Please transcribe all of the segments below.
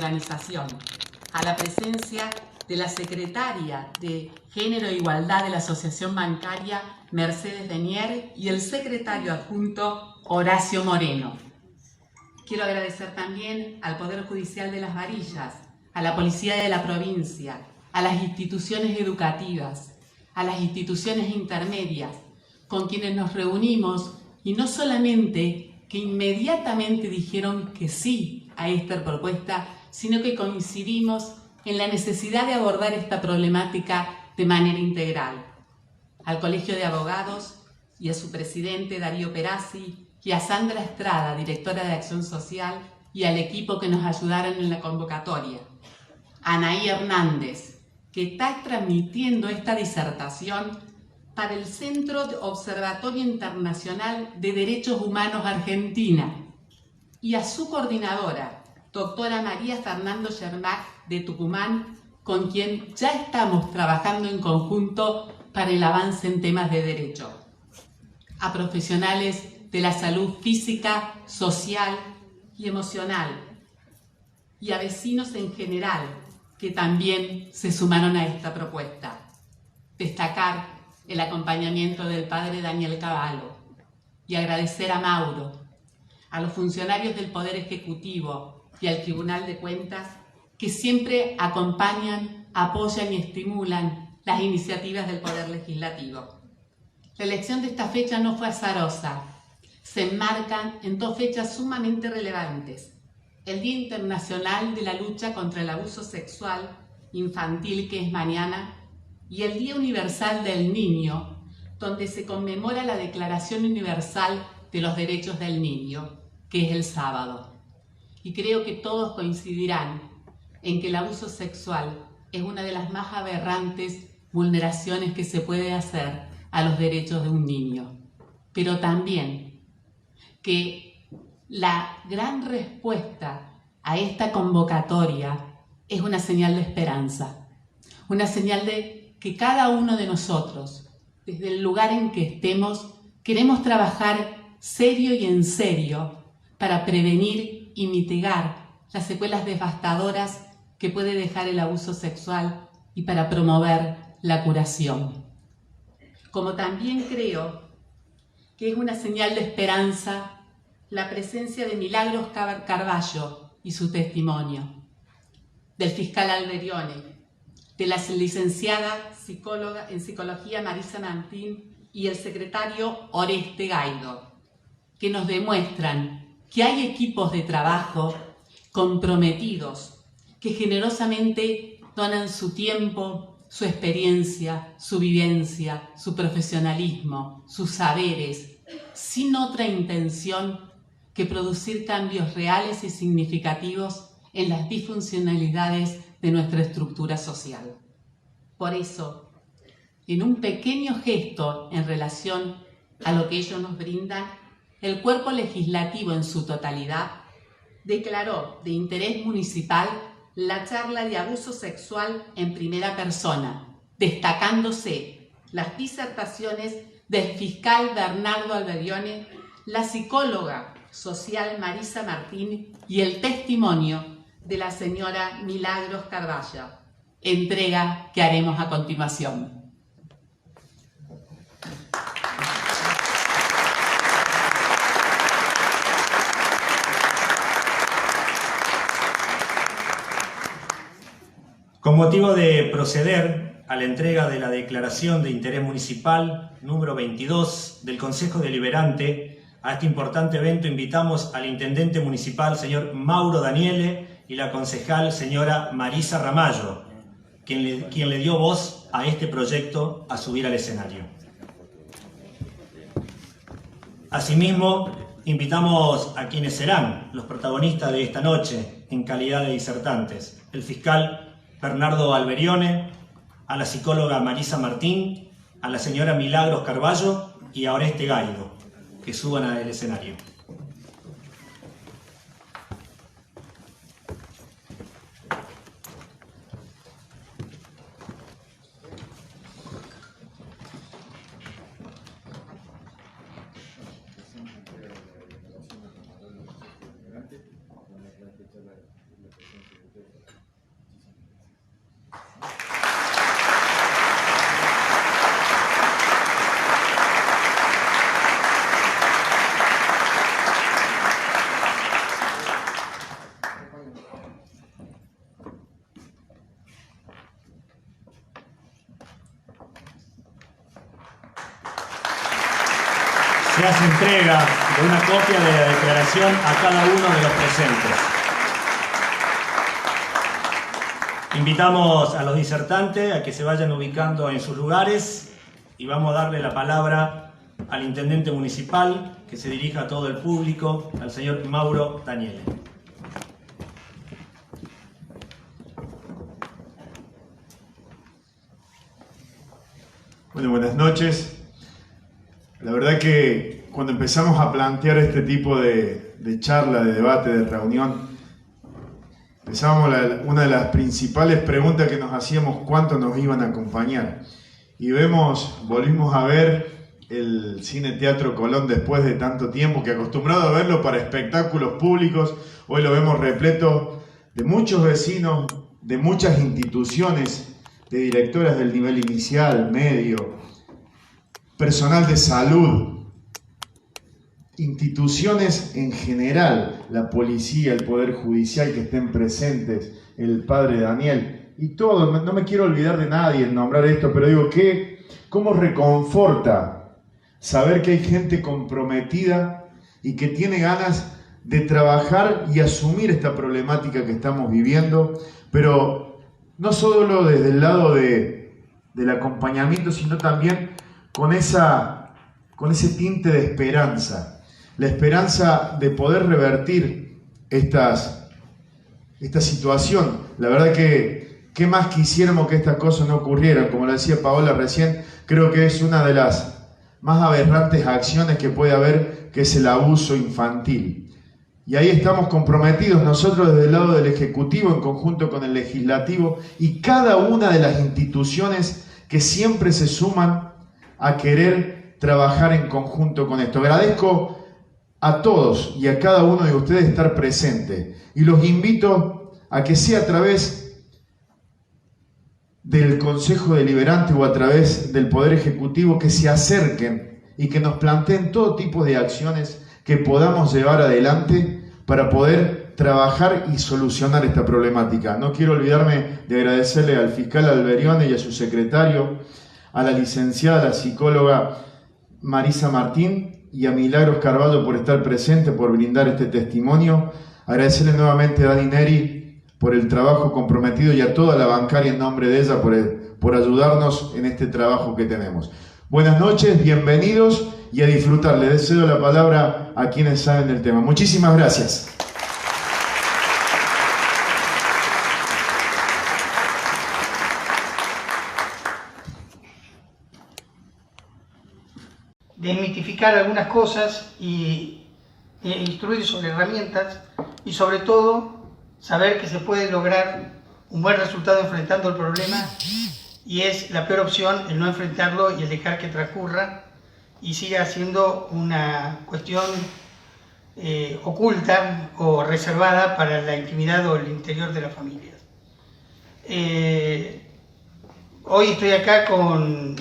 organización, a la presencia de la secretaria de Género e Igualdad de la Asociación Bancaria, Mercedes Denier, y el secretario adjunto, Horacio Moreno. Quiero agradecer también al Poder Judicial de Las Varillas, a la Policía de la Provincia, a las instituciones educativas, a las instituciones intermedias, con quienes nos reunimos y no solamente que inmediatamente dijeron que sí a esta propuesta, sino que coincidimos en la necesidad de abordar esta problemática de manera integral. Al Colegio de Abogados y a su presidente Darío Perazzi y a Sandra Estrada, directora de Acción Social, y al equipo que nos ayudaron en la convocatoria. A Anaí Hernández, que está transmitiendo esta disertación para el Centro de Observatorio Internacional de Derechos Humanos Argentina, y a su coordinadora, doctora María Fernando Yermach de Tucumán, con quien ya estamos trabajando en conjunto para el avance en temas de derecho. A profesionales de la salud física, social y emocional, y a vecinos en general que también se sumaron a esta propuesta. Destacar el acompañamiento del padre Daniel Cavallo y agradecer a Mauro, a los funcionarios del Poder Ejecutivo y al Tribunal de Cuentas que siempre acompañan, apoyan y estimulan las iniciativas del Poder Legislativo. La elección de esta fecha no fue azarosa, se enmarcan en dos fechas sumamente relevantes: el Día Internacional de la Lucha contra el Abuso Sexual Infantil, que es mañana, y el Día Universal del Niño, donde se conmemora la Declaración Universal de los Derechos del Niño, que es el sábado. Y creo que todos coincidirán en que el abuso sexual es una de las más aberrantes vulneraciones que se puede hacer a los derechos de un niño, pero también que la gran respuesta a esta convocatoria es una señal de esperanza, una señal de que cada uno de nosotros, desde el lugar en que estemos, queremos trabajar serio y en serio para prevenir y mitigar las secuelas devastadoras que puede dejar el abuso sexual y para promover la curación. Como también creo que es una señal de esperanza la presencia de Milagros Carballo y su testimonio, del fiscal Alberione, de la licenciada psicóloga en psicología Marisa Martín y el secretario Oreste Gaido, que nos demuestran que hay equipos de trabajo comprometidos que generosamente donan su tiempo, su experiencia, su vivencia, su profesionalismo, sus saberes, sin otra intención que producir cambios reales y significativos en las disfuncionalidades de nuestra estructura social. Por eso, en un pequeño gesto en relación a lo que ellos nos brindan, el cuerpo legislativo en su totalidad declaró de interés municipal la charla de abuso sexual en primera persona, destacándose las disertaciones del fiscal Bernardo Alberione, la psicóloga social Marisa Martín y el testimonio de la señora Milagros Carballo, entrega que haremos a continuación. Con motivo de proceder a la entrega de la Declaración de Interés Municipal número 22 del Consejo Deliberante, a este importante evento invitamos al Intendente Municipal, señor Mauro Daniele, y la concejal, señora Marisa Ramallo, quien le dio voz a este proyecto a subir al escenario. Asimismo, invitamos a quienes serán los protagonistas de esta noche en calidad de disertantes: el fiscal Bernardo Alberione, a la psicóloga Marisa Martín, a la señora Milagros Carballo y a Oreste Gaido, que suban al escenario. hace entrega de una copia de la declaración a cada uno de los presentes. Invitamos a los disertantes a que se vayan ubicando en sus lugares y vamos a darle la palabra al intendente municipal, que se dirija a todo el público, al señor Mauro Daniele. Bueno, buenas noches. La verdad que cuando empezamos a plantear este tipo de charla, de debate, de reunión, pensábamos una de las principales preguntas que nos hacíamos, ¿cuántos nos iban a acompañar? Y volvimos a ver el Cine Teatro Colón después de tanto tiempo, que acostumbrado a verlo para espectáculos públicos, hoy lo vemos repleto de muchos vecinos, de muchas instituciones, de directoras del nivel inicial, medio, personal de salud, instituciones en general, la policía, el Poder Judicial que estén presentes, el padre Daniel y todo. No me quiero olvidar de nadie en nombrar esto, pero digo, ¿cómo reconforta saber que hay gente comprometida y que tiene ganas de trabajar y asumir esta problemática que estamos viviendo, pero no solo desde el lado del acompañamiento, sino también con ese tinte de esperanza, la esperanza de poder revertir esta situación. La verdad que, ¿qué más quisiéramos que estas cosas no ocurrieran? Como lo decía Paola recién, creo que es una de las más aberrantes acciones que puede haber, que es el abuso infantil. Y ahí estamos comprometidos nosotros desde el lado del Ejecutivo en conjunto con el Legislativo y cada una de las instituciones que siempre se suman a querer trabajar en conjunto con esto. Agradezco a todos y a cada uno de ustedes estar presente y los invito a que sea a través del Consejo Deliberante o a través del Poder Ejecutivo que se acerquen y que nos planteen todo tipo de acciones que podamos llevar adelante para poder trabajar y solucionar esta problemática. No quiero olvidarme de agradecerle al fiscal Alberione y a su secretario, a la licenciada, la psicóloga Marisa Martín y a Milagros Carvalho por estar presente, por brindar este testimonio. Agradecerle nuevamente a Dani Neri por el trabajo comprometido y a toda la bancaria en nombre de ella por ayudarnos en este trabajo que tenemos. Buenas noches, bienvenidos y a disfrutar. Le cedo la palabra a quienes saben del tema. Muchísimas gracias. Desmitificar algunas cosas e instruir sobre herramientas y sobre todo saber que se puede lograr un buen resultado enfrentando el problema y es la peor opción el no enfrentarlo y el dejar que transcurra y siga siendo una cuestión oculta o reservada para la intimidad o el interior de las familias. Hoy estoy acá con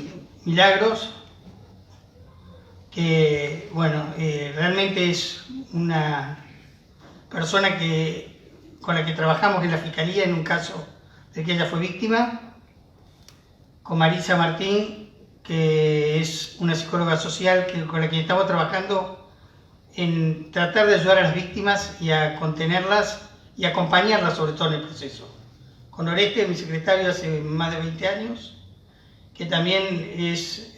Milagros, que bueno, realmente es una persona con la que trabajamos en la Fiscalía en un caso de que ella fue víctima, con Marisa Martín, que es una psicóloga social con la que estamos trabajando en tratar de ayudar a las víctimas y a contenerlas y acompañarlas sobre todo en el proceso. Con Oreste, mi secretario hace más de 20 años, que también es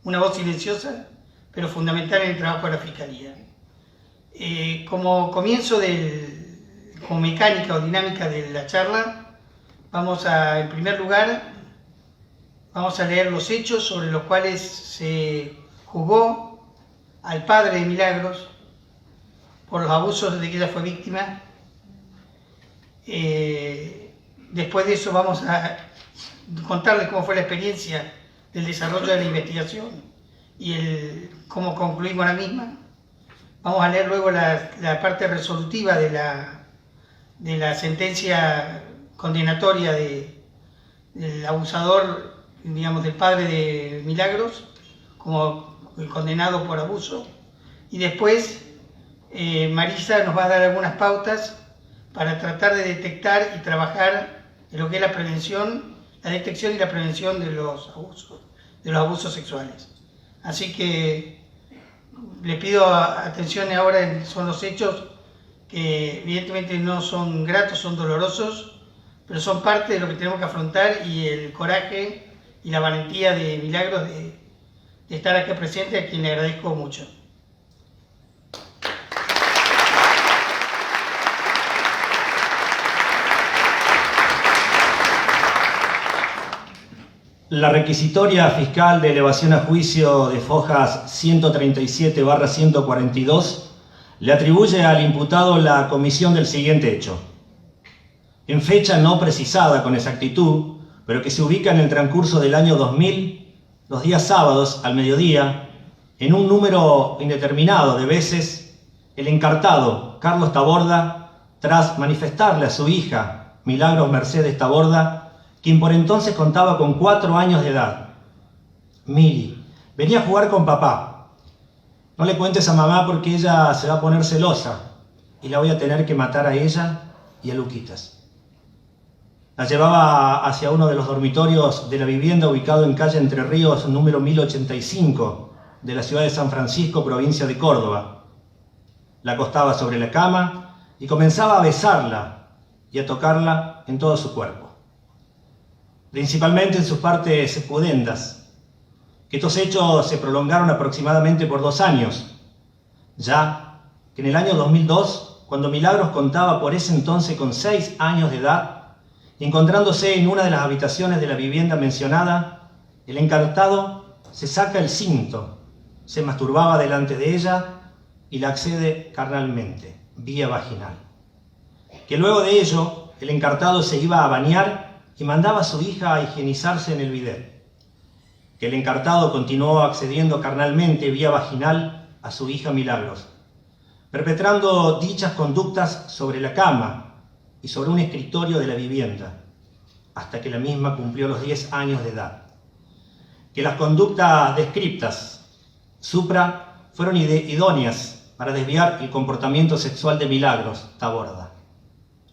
una voz silenciosa, pero fundamental en el trabajo de la Fiscalía. Como comienzo como mecánica o dinámica de la charla, en primer lugar, vamos a leer los hechos sobre los cuales se juzgó al padre de Milagros por los abusos de que ella fue víctima. Después de eso vamos a contarles cómo fue la experiencia del desarrollo de la investigación y cómo concluimos la misma. Vamos a leer luego la parte resolutiva de la sentencia condenatoria del abusador, digamos, del padre de Milagros, como condenado por abuso. Y después Marisa nos va a dar algunas pautas para tratar de detectar y trabajar en lo que es la prevención, la detección y la prevención de los abusos sexuales. Así que les pido atención ahora, son los hechos que evidentemente no son gratos, son dolorosos, pero son parte de lo que tenemos que afrontar, y el coraje y la valentía de Milagros de estar aquí presente, a quien le agradezco mucho. La requisitoria fiscal de elevación a juicio de fojas 137/142 le atribuye al imputado la comisión del siguiente hecho. En fecha no precisada con exactitud, pero que se ubica en el transcurso del año 2000, los días sábados al mediodía, en un número indeterminado de veces, el encartado Carlos Taborda, tras manifestarle a su hija Milagros Mercedes Taborda, quien por entonces contaba con 4 años de edad: Mili, venía a jugar con papá. No le cuentes a mamá porque ella se va a poner celosa y la voy a tener que matar a ella y a Luquitas. La llevaba hacia uno de los dormitorios de la vivienda ubicado en calle Entre Ríos, número 1085, de la ciudad de San Francisco, provincia de Córdoba. La acostaba sobre la cama y comenzaba a besarla y a tocarla en todo su cuerpo, principalmente en sus partes pudendas, que estos hechos se prolongaron aproximadamente por 2 años, ya que en el año 2002, cuando Milagros contaba por ese entonces con 6 años de edad, encontrándose en una de las habitaciones de la vivienda mencionada, el encartado se saca el cinto, se masturbaba delante de ella y la accede carnalmente, vía vaginal. Que luego de ello, el encartado se iba a bañar y mandaba a su hija a higienizarse en el bidet. Que el encartado continuó accediendo carnalmente vía vaginal a su hija Milagros, perpetrando dichas conductas sobre la cama y sobre un escritorio de la vivienda, hasta que la misma cumplió los 10 años de edad. Que las conductas descriptas supra fueron idóneas para desviar el comportamiento sexual de Milagros Taborda,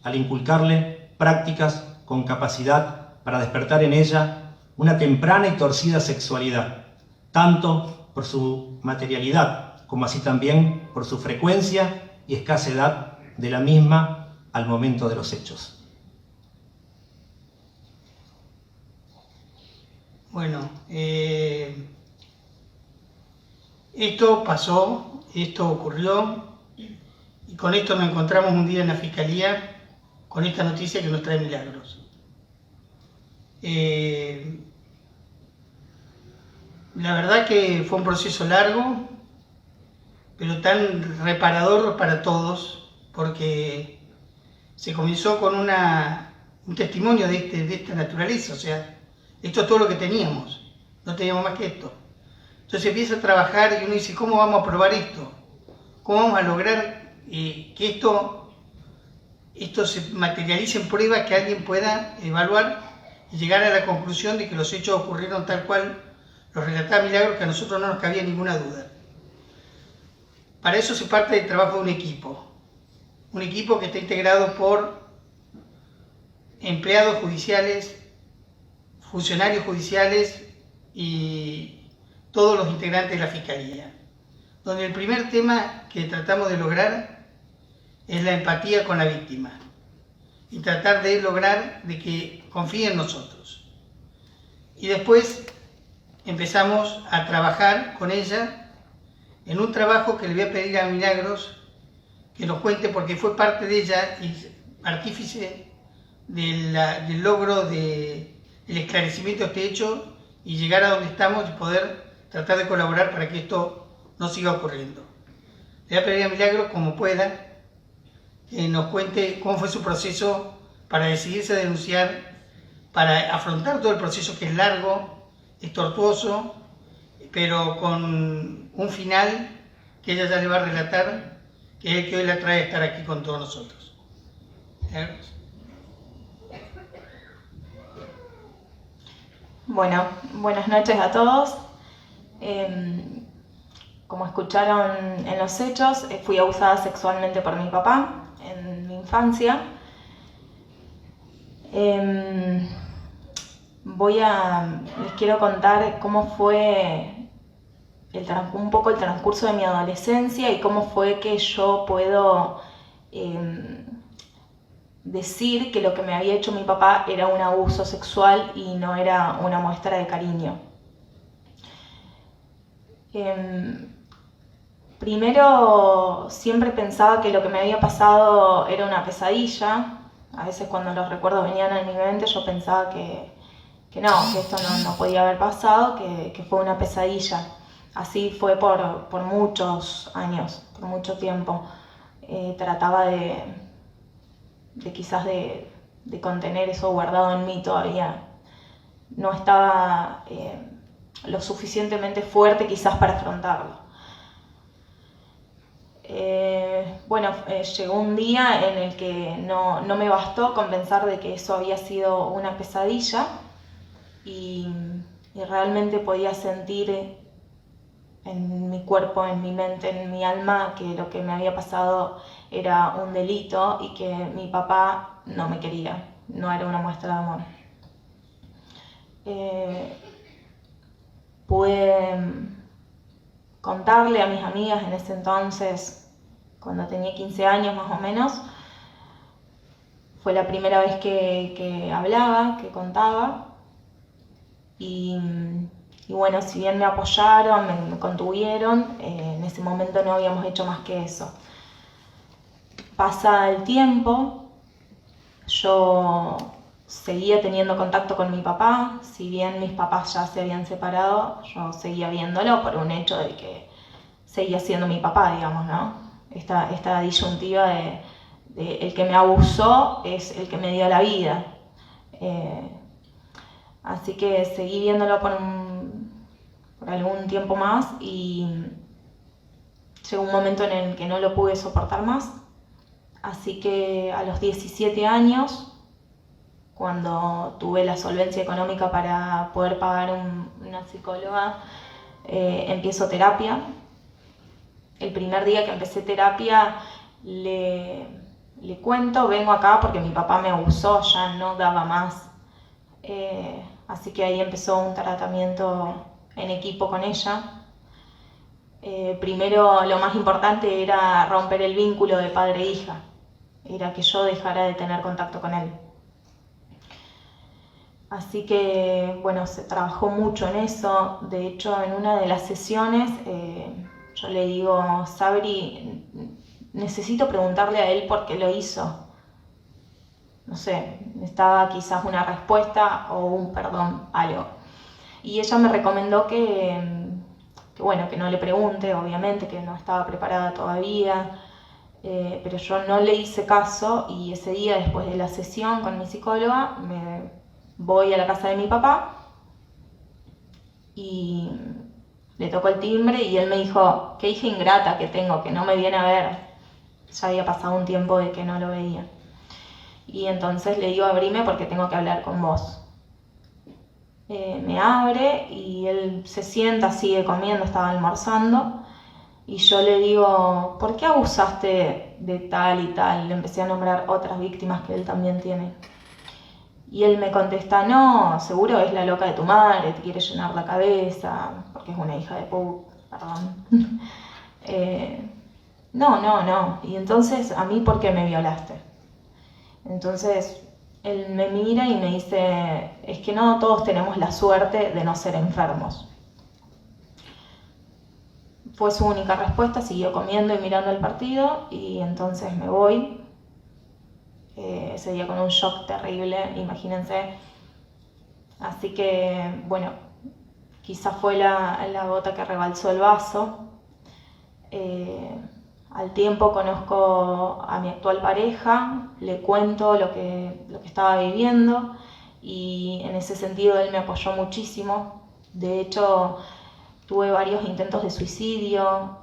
al inculcarle prácticas con capacidad para despertar en ella una temprana y torcida sexualidad, tanto por su materialidad como así también por su frecuencia y escasedad de la misma al momento de los hechos. Bueno, esto pasó, esto ocurrió, y con esto nos encontramos un día en la Fiscalía con esta noticia que nos trae Milagros. La verdad que fue un proceso largo, pero tan reparador para todos, porque se comenzó con un testimonio de esta naturaleza. O sea, esto es todo lo que teníamos, no teníamos más que esto. Entonces empieza a trabajar y uno dice, ¿cómo vamos a probar esto? ¿Cómo vamos a lograr que esto se materialice en pruebas que alguien pueda evaluar y llegar a la conclusión de que los hechos ocurrieron tal cual los relataba Milagros, que a nosotros no nos cabía ninguna duda? Para eso se parte del trabajo de un equipo que está integrado por empleados judiciales, funcionarios judiciales y todos los integrantes de la Fiscalía, donde el primer tema que tratamos de lograr es la empatía con la víctima y tratar de lograr de que confíe en nosotros. Y después empezamos a trabajar con ella en un trabajo que le voy a pedir a Milagros que nos cuente, porque fue parte de ella y artífice del logro del esclarecimiento de este hecho y llegar a donde estamos y poder tratar de colaborar para que esto no siga ocurriendo. Le voy a pedir a Milagros, como pueda, que nos cuente cómo fue su proceso para decidirse a denunciar, para afrontar todo el proceso, que es largo, es tortuoso, pero con un final que ella ya le va a relatar, que es el que hoy la trae a estar aquí con todos nosotros. Bueno, buenas noches a todos. Como escucharon en los hechos, fui abusada sexualmente por mi papá en mi infancia. Les quiero contar cómo fue un poco el transcurso de mi adolescencia y cómo fue que yo puedo decir que lo que me había hecho mi papá era un abuso sexual y no era una muestra de cariño. Primero siempre pensaba que lo que me había pasado era una pesadilla. A veces cuando los recuerdos venían a mi mente yo pensaba que esto no podía haber pasado, que fue una pesadilla. Así fue por muchos años, por mucho tiempo. Trataba de quizás de contener eso guardado en mí todavía. No estaba lo suficientemente fuerte quizás para afrontarlo. Llegó un día en el que no me bastó con pensar de que eso había sido una pesadilla y realmente podía sentir en mi cuerpo, en mi mente, en mi alma que lo que me había pasado era un delito y que mi papá no me quería, no era una muestra de amor. Pude contarle a mis amigas en ese entonces, cuando tenía 15 años más o menos. Fue la primera vez que hablaba, que contaba. Y bueno, si bien me apoyaron, me contuvieron, en ese momento no habíamos hecho más que eso. Pasa el tiempo, yo seguía teniendo contacto con mi papá, si bien mis papás ya se habían separado, yo seguía viéndolo por un hecho de que seguía siendo mi papá, digamos, ¿no? Esta disyuntiva de el que me abusó es el que me dio la vida. Así que seguí viéndolo por algún tiempo más y llegó un momento en el que no lo pude soportar más. Así que a los 17 años, cuando tuve la solvencia económica para poder pagar una psicóloga, empiezo terapia. El primer día que empecé terapia le cuento, vengo acá porque mi papá me abusó, ya no daba más. Así que ahí empezó un tratamiento en equipo con ella. Primero lo más importante era romper el vínculo de padre e hija, era que yo dejara de tener contacto con él. Así que bueno, se trabajó mucho en eso. De hecho, en una de las sesiones yo le digo: Sabri, necesito preguntarle a él por qué lo hizo. No sé, necesitaba quizás una respuesta o un perdón, algo. Y ella me recomendó que no le pregunte, obviamente, que no estaba preparada todavía, pero yo no le hice caso y ese día, después de la sesión con mi psicóloga, me voy a la casa de mi papá y le tocó el timbre y él me dijo: qué hija ingrata que tengo, que no me viene a ver. Ya había pasado un tiempo de que no lo veía. Y entonces le digo: abrime porque tengo que hablar con vos. Me abre y él se sienta, sigue comiendo, estaba almorzando. Y yo le digo: ¿por qué abusaste de tal y tal? Le empecé a nombrar otras víctimas que él también tiene. Y él me contesta: no, seguro es la loca de tu madre, te quiere llenar la cabeza, porque es una hija de puta, perdón. No. Y entonces, ¿a mí por qué me violaste? Entonces él me mira y me dice: es que no todos tenemos la suerte de no ser enfermos. Fue su única respuesta, siguió comiendo y mirando el partido y entonces me voy. Ese día con un shock terrible, imagínense. Así que, bueno, quizás fue la gota que rebalsó el vaso. Al tiempo conozco a mi actual pareja, le cuento lo que estaba viviendo y en ese sentido él me apoyó muchísimo. De hecho, tuve varios intentos de suicidio,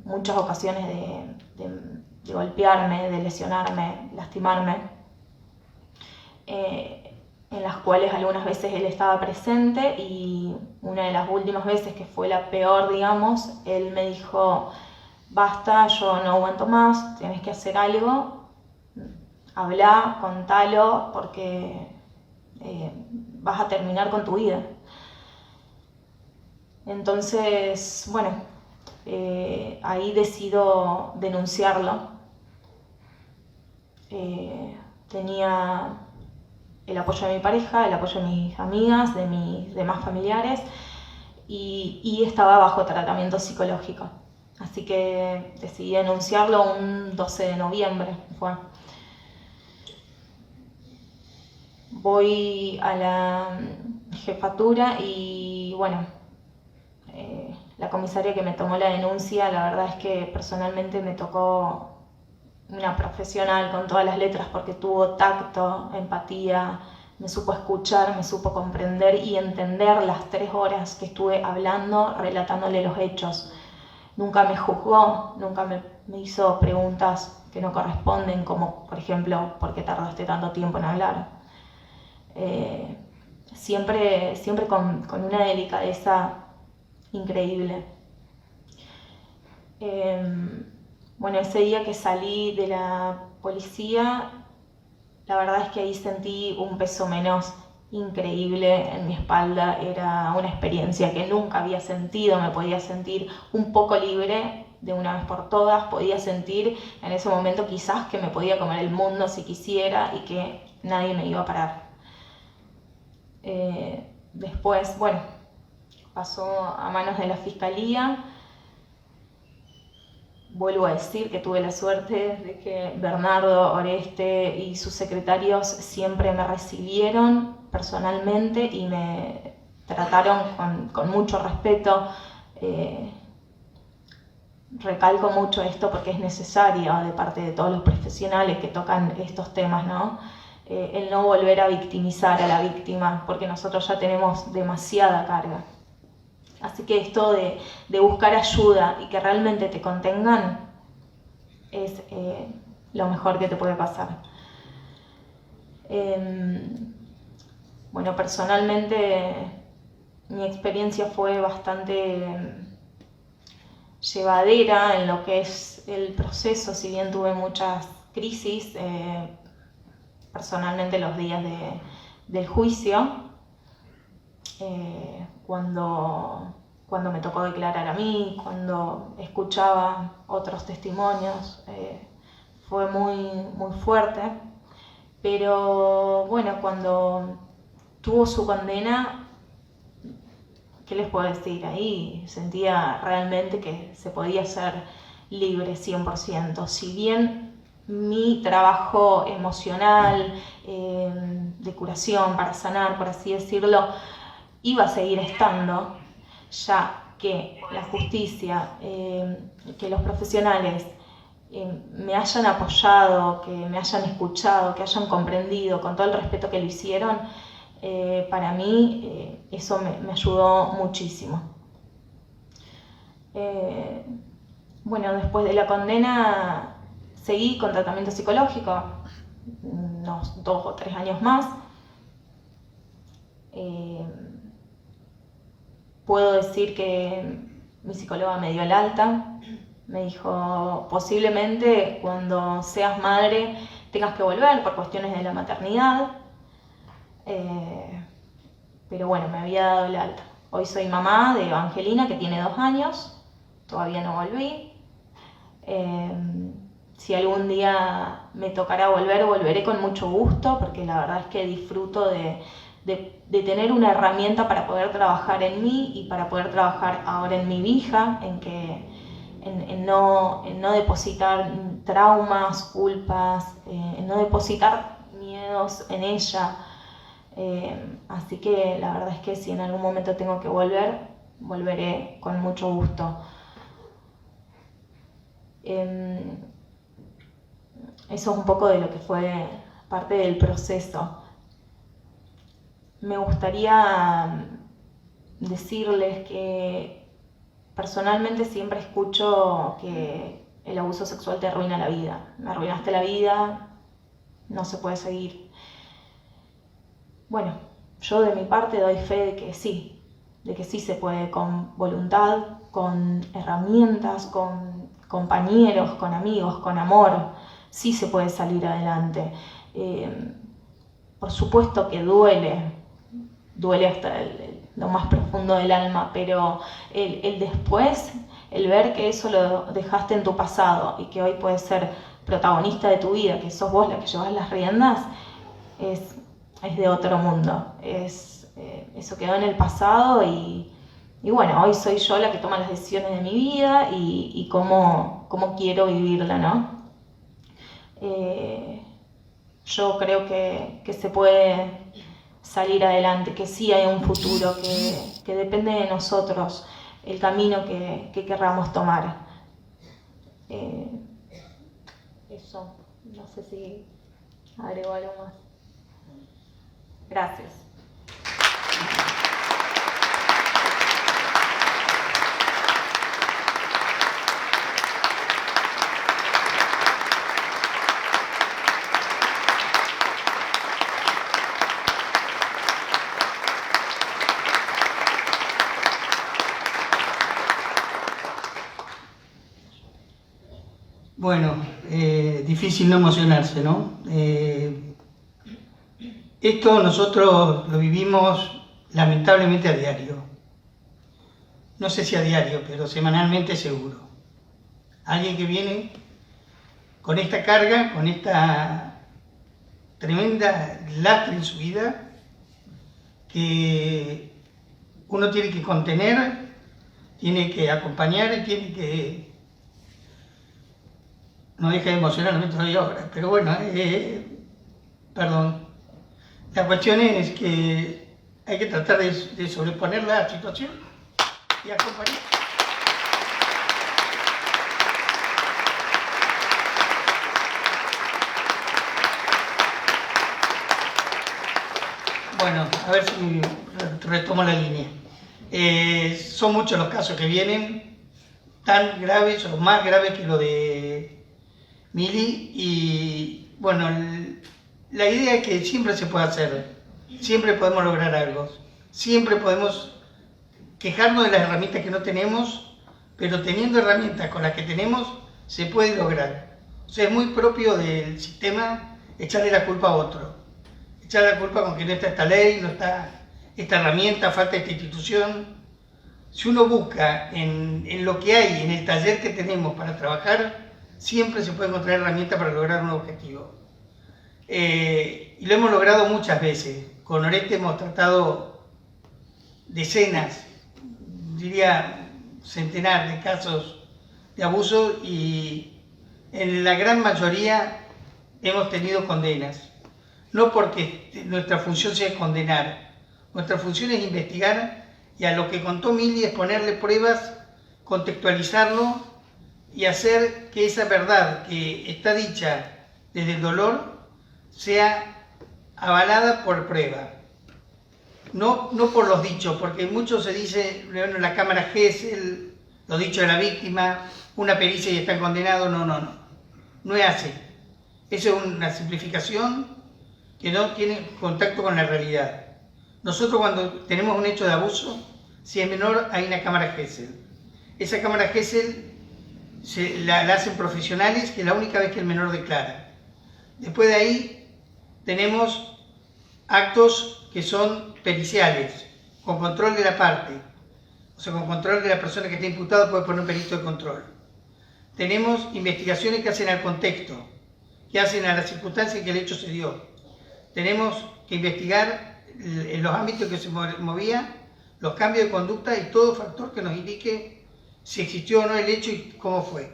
muchas ocasiones de golpearme, de lesionarme, lastimarme, en las cuales algunas veces él estaba presente y una de las últimas veces, que fue la peor, digamos, él me dijo: basta, yo no aguanto más, tienes que hacer algo, habla, contalo, porque vas a terminar con tu vida. Entonces, bueno, ahí decido denunciarlo. Tenía el apoyo de mi pareja, el apoyo de mis amigas, de mis demás familiares, y estaba bajo tratamiento psicológico. Así que decidí denunciarlo un 12 de noviembre. Voy a la jefatura y bueno, la comisaria que me tomó la denuncia, la verdad es que personalmente me tocó una profesional con todas las letras, porque tuvo tacto, empatía, me supo escuchar, me supo comprender y entender las 3 horas que estuve hablando, relatándole los hechos. Nunca me juzgó, nunca me hizo preguntas que no corresponden, como por ejemplo, ¿por qué tardaste tanto tiempo en hablar? Siempre con una delicadeza increíble. Bueno, ese día que salí de la policía, la verdad es que ahí sentí un peso menos increíble en mi espalda. Era una experiencia que nunca había sentido. Me podía sentir un poco libre de una vez por todas. Podía sentir en ese momento quizás que me podía comer el mundo si quisiera y que nadie me iba a parar. Después, bueno, pasó a manos de la fiscalía. Vuelvo a decir que tuve la suerte de que Bernardo, Oreste y sus secretarios siempre me recibieron personalmente y me trataron con mucho respeto. Recalco mucho esto porque es necesario de parte de todos los profesionales que tocan estos temas, ¿no? El no volver a victimizar a la víctima, porque nosotros ya tenemos demasiada carga. Así que esto de buscar ayuda y que realmente te contengan es lo mejor que te puede pasar. Bueno, personalmente mi experiencia fue bastante llevadera en lo que es el proceso, si bien tuve muchas crisis, personalmente los días del juicio. Cuando me tocó declarar a mí, cuando escuchaba otros testimonios, fue muy fuerte. Pero bueno, cuando tuvo su condena, ¿qué les puedo decir? Ahí sentía realmente que se podía ser libre 100%. Si bien mi trabajo emocional, de curación, para sanar, por así decirlo, iba a seguir estando, ya que la justicia, que los profesionales me hayan apoyado, que me hayan escuchado, que hayan comprendido con todo el respeto que lo hicieron, para mí eso me ayudó muchísimo. Bueno, después de la condena seguí con tratamiento psicológico unos 2 o 3 años más. Puedo decir que mi psicóloga me dio el alta. Me dijo, posiblemente cuando seas madre tengas que volver por cuestiones de la maternidad. Pero bueno, me había dado el alta. Hoy soy mamá de Evangelina, que tiene 2 años. Todavía no volví. Si algún día me tocará volver, volveré con mucho gusto, porque la verdad es que disfruto de tener una herramienta para poder trabajar en mí y para poder trabajar ahora en mi hija, en no depositar traumas, culpas, en no depositar miedos en ella. Así que la verdad es que si en algún momento tengo que volver, volveré con mucho gusto. Eso es un poco de lo que fue parte del proceso. Me gustaría decirles que personalmente siempre escucho que el abuso sexual te arruina la vida. Me arruinaste la vida, no se puede seguir. Bueno, yo de mi parte doy fe de que sí se puede, con voluntad, con herramientas, con compañeros, con amigos, con amor. Sí se puede salir adelante. Por supuesto que duele hasta lo más profundo del alma, pero el después, el ver que eso lo dejaste en tu pasado y que hoy puedes ser protagonista de tu vida, que sos vos la que llevas las riendas, es de otro mundo. Eso quedó en el pasado y bueno, hoy soy yo la que toma las decisiones de mi vida y cómo quiero vivirla, ¿no? Yo creo que se puede salir adelante, que sí hay un futuro, que depende de nosotros el camino que querramos tomar. Eso, no sé si agrego algo más. Gracias. Bueno, difícil no emocionarse, ¿no? Esto nosotros lo vivimos lamentablemente a diario. No sé si a diario, pero semanalmente seguro. Alguien que viene con esta carga, con esta tremenda lastre en su vida, que uno tiene que contener, tiene que acompañar y tiene que... No deja de emocionarme todavía ahora, pero bueno, perdón. La cuestión es que hay que tratar de sobreponer la situación y acompañar. Bueno, a ver si retomo la línea. Son muchos los casos que vienen, tan graves o más graves que lo de Mili, y bueno, la idea es que siempre se puede hacer, siempre podemos lograr algo, siempre podemos quejarnos de las herramientas que no tenemos, pero teniendo herramientas con las que tenemos, se puede lograr. O sea, es muy propio del sistema echarle la culpa a otro, echarle la culpa con que no está esta ley, no está esta herramienta, falta esta institución. Si uno busca en lo que hay, en el taller que tenemos para trabajar, siempre se puede encontrar herramientas para lograr un objetivo. Y lo hemos logrado muchas veces. Con Oreste hemos tratado decenas, diría centenar de casos de abuso y en la gran mayoría hemos tenido condenas. No porque nuestra función sea condenar, nuestra función es investigar y a lo que contó Mili es ponerle pruebas, contextualizarlo y hacer que esa verdad que está dicha desde el dolor sea avalada por prueba. No por los dichos, porque mucho se dice, bueno, la cámara Gesell, los dichos de la víctima, una pericia y están condenados. No es así. Esa es una simplificación que no tiene contacto con la realidad. Nosotros cuando tenemos un hecho de abuso, si es menor, hay una cámara Gesell. Esa cámara Gesell la hacen profesionales, que es la única vez que el menor declara. Después de ahí tenemos actos que son periciales, con control de la parte, o sea, con control de la persona que está imputada, puede poner un perito de control. Tenemos investigaciones que hacen al contexto, que hacen a las circunstancias en que el hecho se dio. Tenemos que investigar en los ámbitos que se movía, los cambios de conducta y todo factor que nos indique si existió o no el hecho y cómo fue.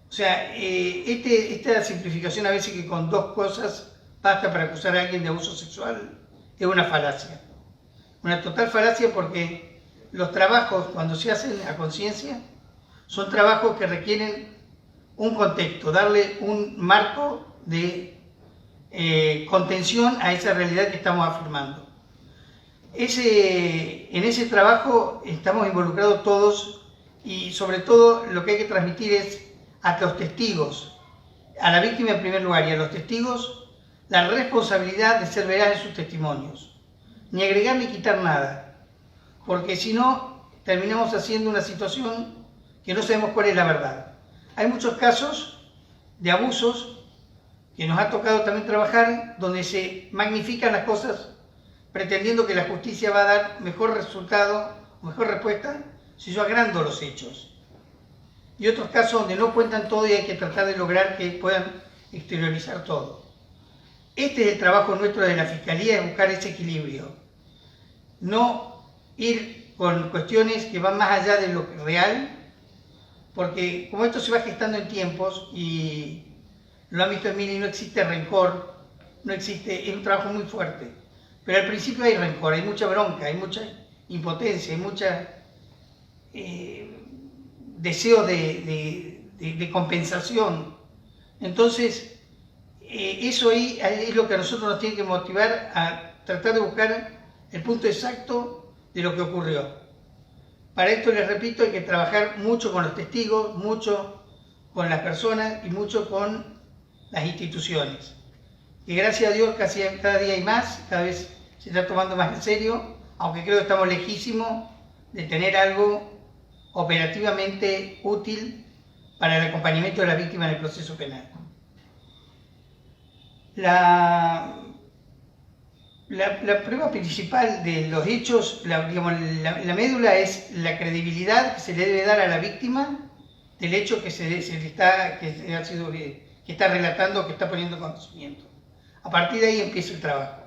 O sea, esta simplificación a veces que con dos cosas basta para acusar a alguien de abuso sexual es una falacia. Una total falacia porque los trabajos cuando se hacen a conciencia son trabajos que requieren un contexto, darle un marco de contención a esa realidad que estamos afirmando. En ese trabajo estamos involucrados todos y sobre todo lo que hay que transmitir es a los testigos, a la víctima en primer lugar y a los testigos, la responsabilidad de ser veraces en sus testimonios. Ni agregar ni quitar nada, porque si no terminamos haciendo una situación que no sabemos cuál es la verdad. Hay muchos casos de abusos que nos ha tocado también trabajar donde se magnifican las cosas pretendiendo que la justicia va a dar mejor resultado, mejor respuesta, si yo agrando los hechos. Y otros casos donde no cuentan todo y hay que tratar de lograr que puedan exteriorizar todo. Este es el trabajo nuestro de la Fiscalía, es buscar ese equilibrio. No ir con cuestiones que van más allá de lo real, porque como esto se va gestando en tiempos y lo han visto en Mili, no existe rencor, no existe, es un trabajo muy fuerte. Pero al principio hay rencor, hay mucha bronca, hay mucha impotencia, hay mucha deseo de compensación. Entonces, eso ahí es lo que a nosotros nos tiene que motivar a tratar de buscar el punto exacto de lo que ocurrió. Para esto, les repito, hay que trabajar mucho con los testigos, mucho con las personas y mucho con las instituciones. Que gracias a Dios cada día hay más, cada vez se está tomando más en serio, aunque creo que estamos lejísimos de tener algo operativamente útil para el acompañamiento de las víctimas en el proceso penal. La prueba principal de los hechos, la médula es la credibilidad que se le debe dar a la víctima del hecho que está relatando, que está poniendo conocimiento. A partir de ahí empieza el trabajo.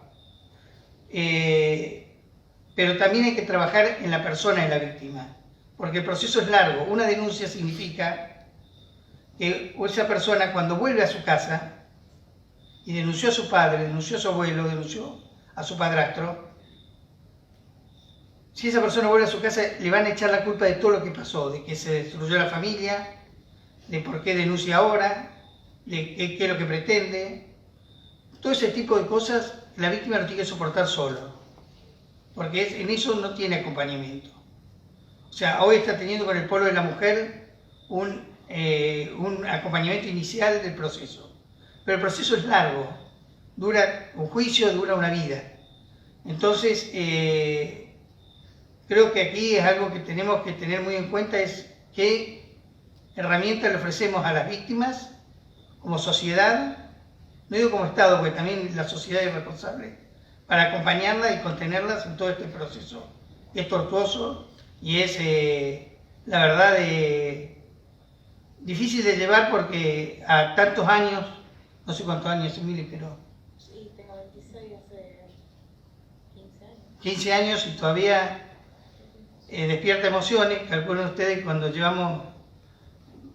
Pero también hay que trabajar en la persona de la víctima, porque el proceso es largo. Una denuncia significa que esa persona, cuando vuelve a su casa y denunció a su padre, denunció a su abuelo, denunció a su padrastro, si esa persona vuelve a su casa, le van a echar la culpa de todo lo que pasó, de que se destruyó la familia, de por qué denuncia ahora, de qué es lo que pretende. Todo ese tipo de cosas la víctima lo tiene que soportar solo, porque en eso no tiene acompañamiento. O sea, hoy está teniendo con el polo de la mujer un acompañamiento inicial del proceso. Pero el proceso es largo, dura un juicio, dura una vida. Entonces, creo que aquí es algo que tenemos que tener muy en cuenta, es qué herramientas le ofrecemos a las víctimas como sociedad, no digo como Estado, porque también la sociedad es responsable, para acompañarlas y contenerlas en todo este proceso. Es tortuoso y es, la verdad, difícil de llevar porque a tantos años, no sé cuántos años, Emily, pero... Sí, tengo 26, hace 15 años. 15 años y todavía despierta emociones. Calculen ustedes cuando llevamos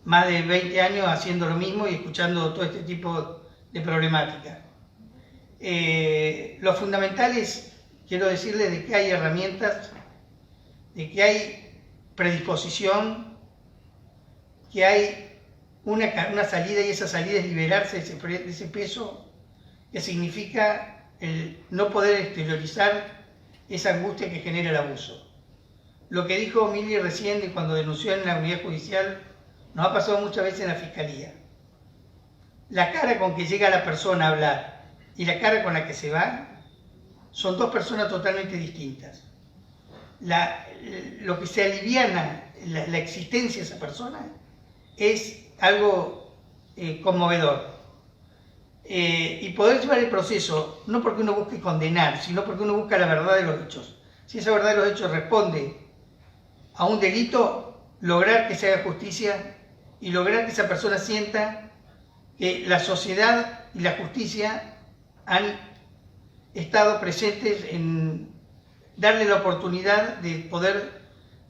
más de 20 años haciendo lo mismo y escuchando todo este tipo de problemática. Lo fundamental es, quiero decirles, de que hay herramientas, de que hay predisposición, que hay una salida, y esa salida es liberarse de ese peso que significa el no poder exteriorizar esa angustia que genera el abuso. Lo que dijo Mili recién cuando denunció en la unidad judicial nos ha pasado muchas veces en la fiscalía. La cara con que llega la persona a hablar y la cara con la que se va son dos personas totalmente distintas. Lo que se aliviana la existencia de esa persona es algo conmovedor. Y poder llevar el proceso, no porque uno busque condenar, sino porque uno busca la verdad de los hechos. Si esa verdad de los hechos responde a un delito, lograr que se haga justicia y lograr que esa persona sienta que la sociedad y la justicia han estado presentes en darle la oportunidad de poder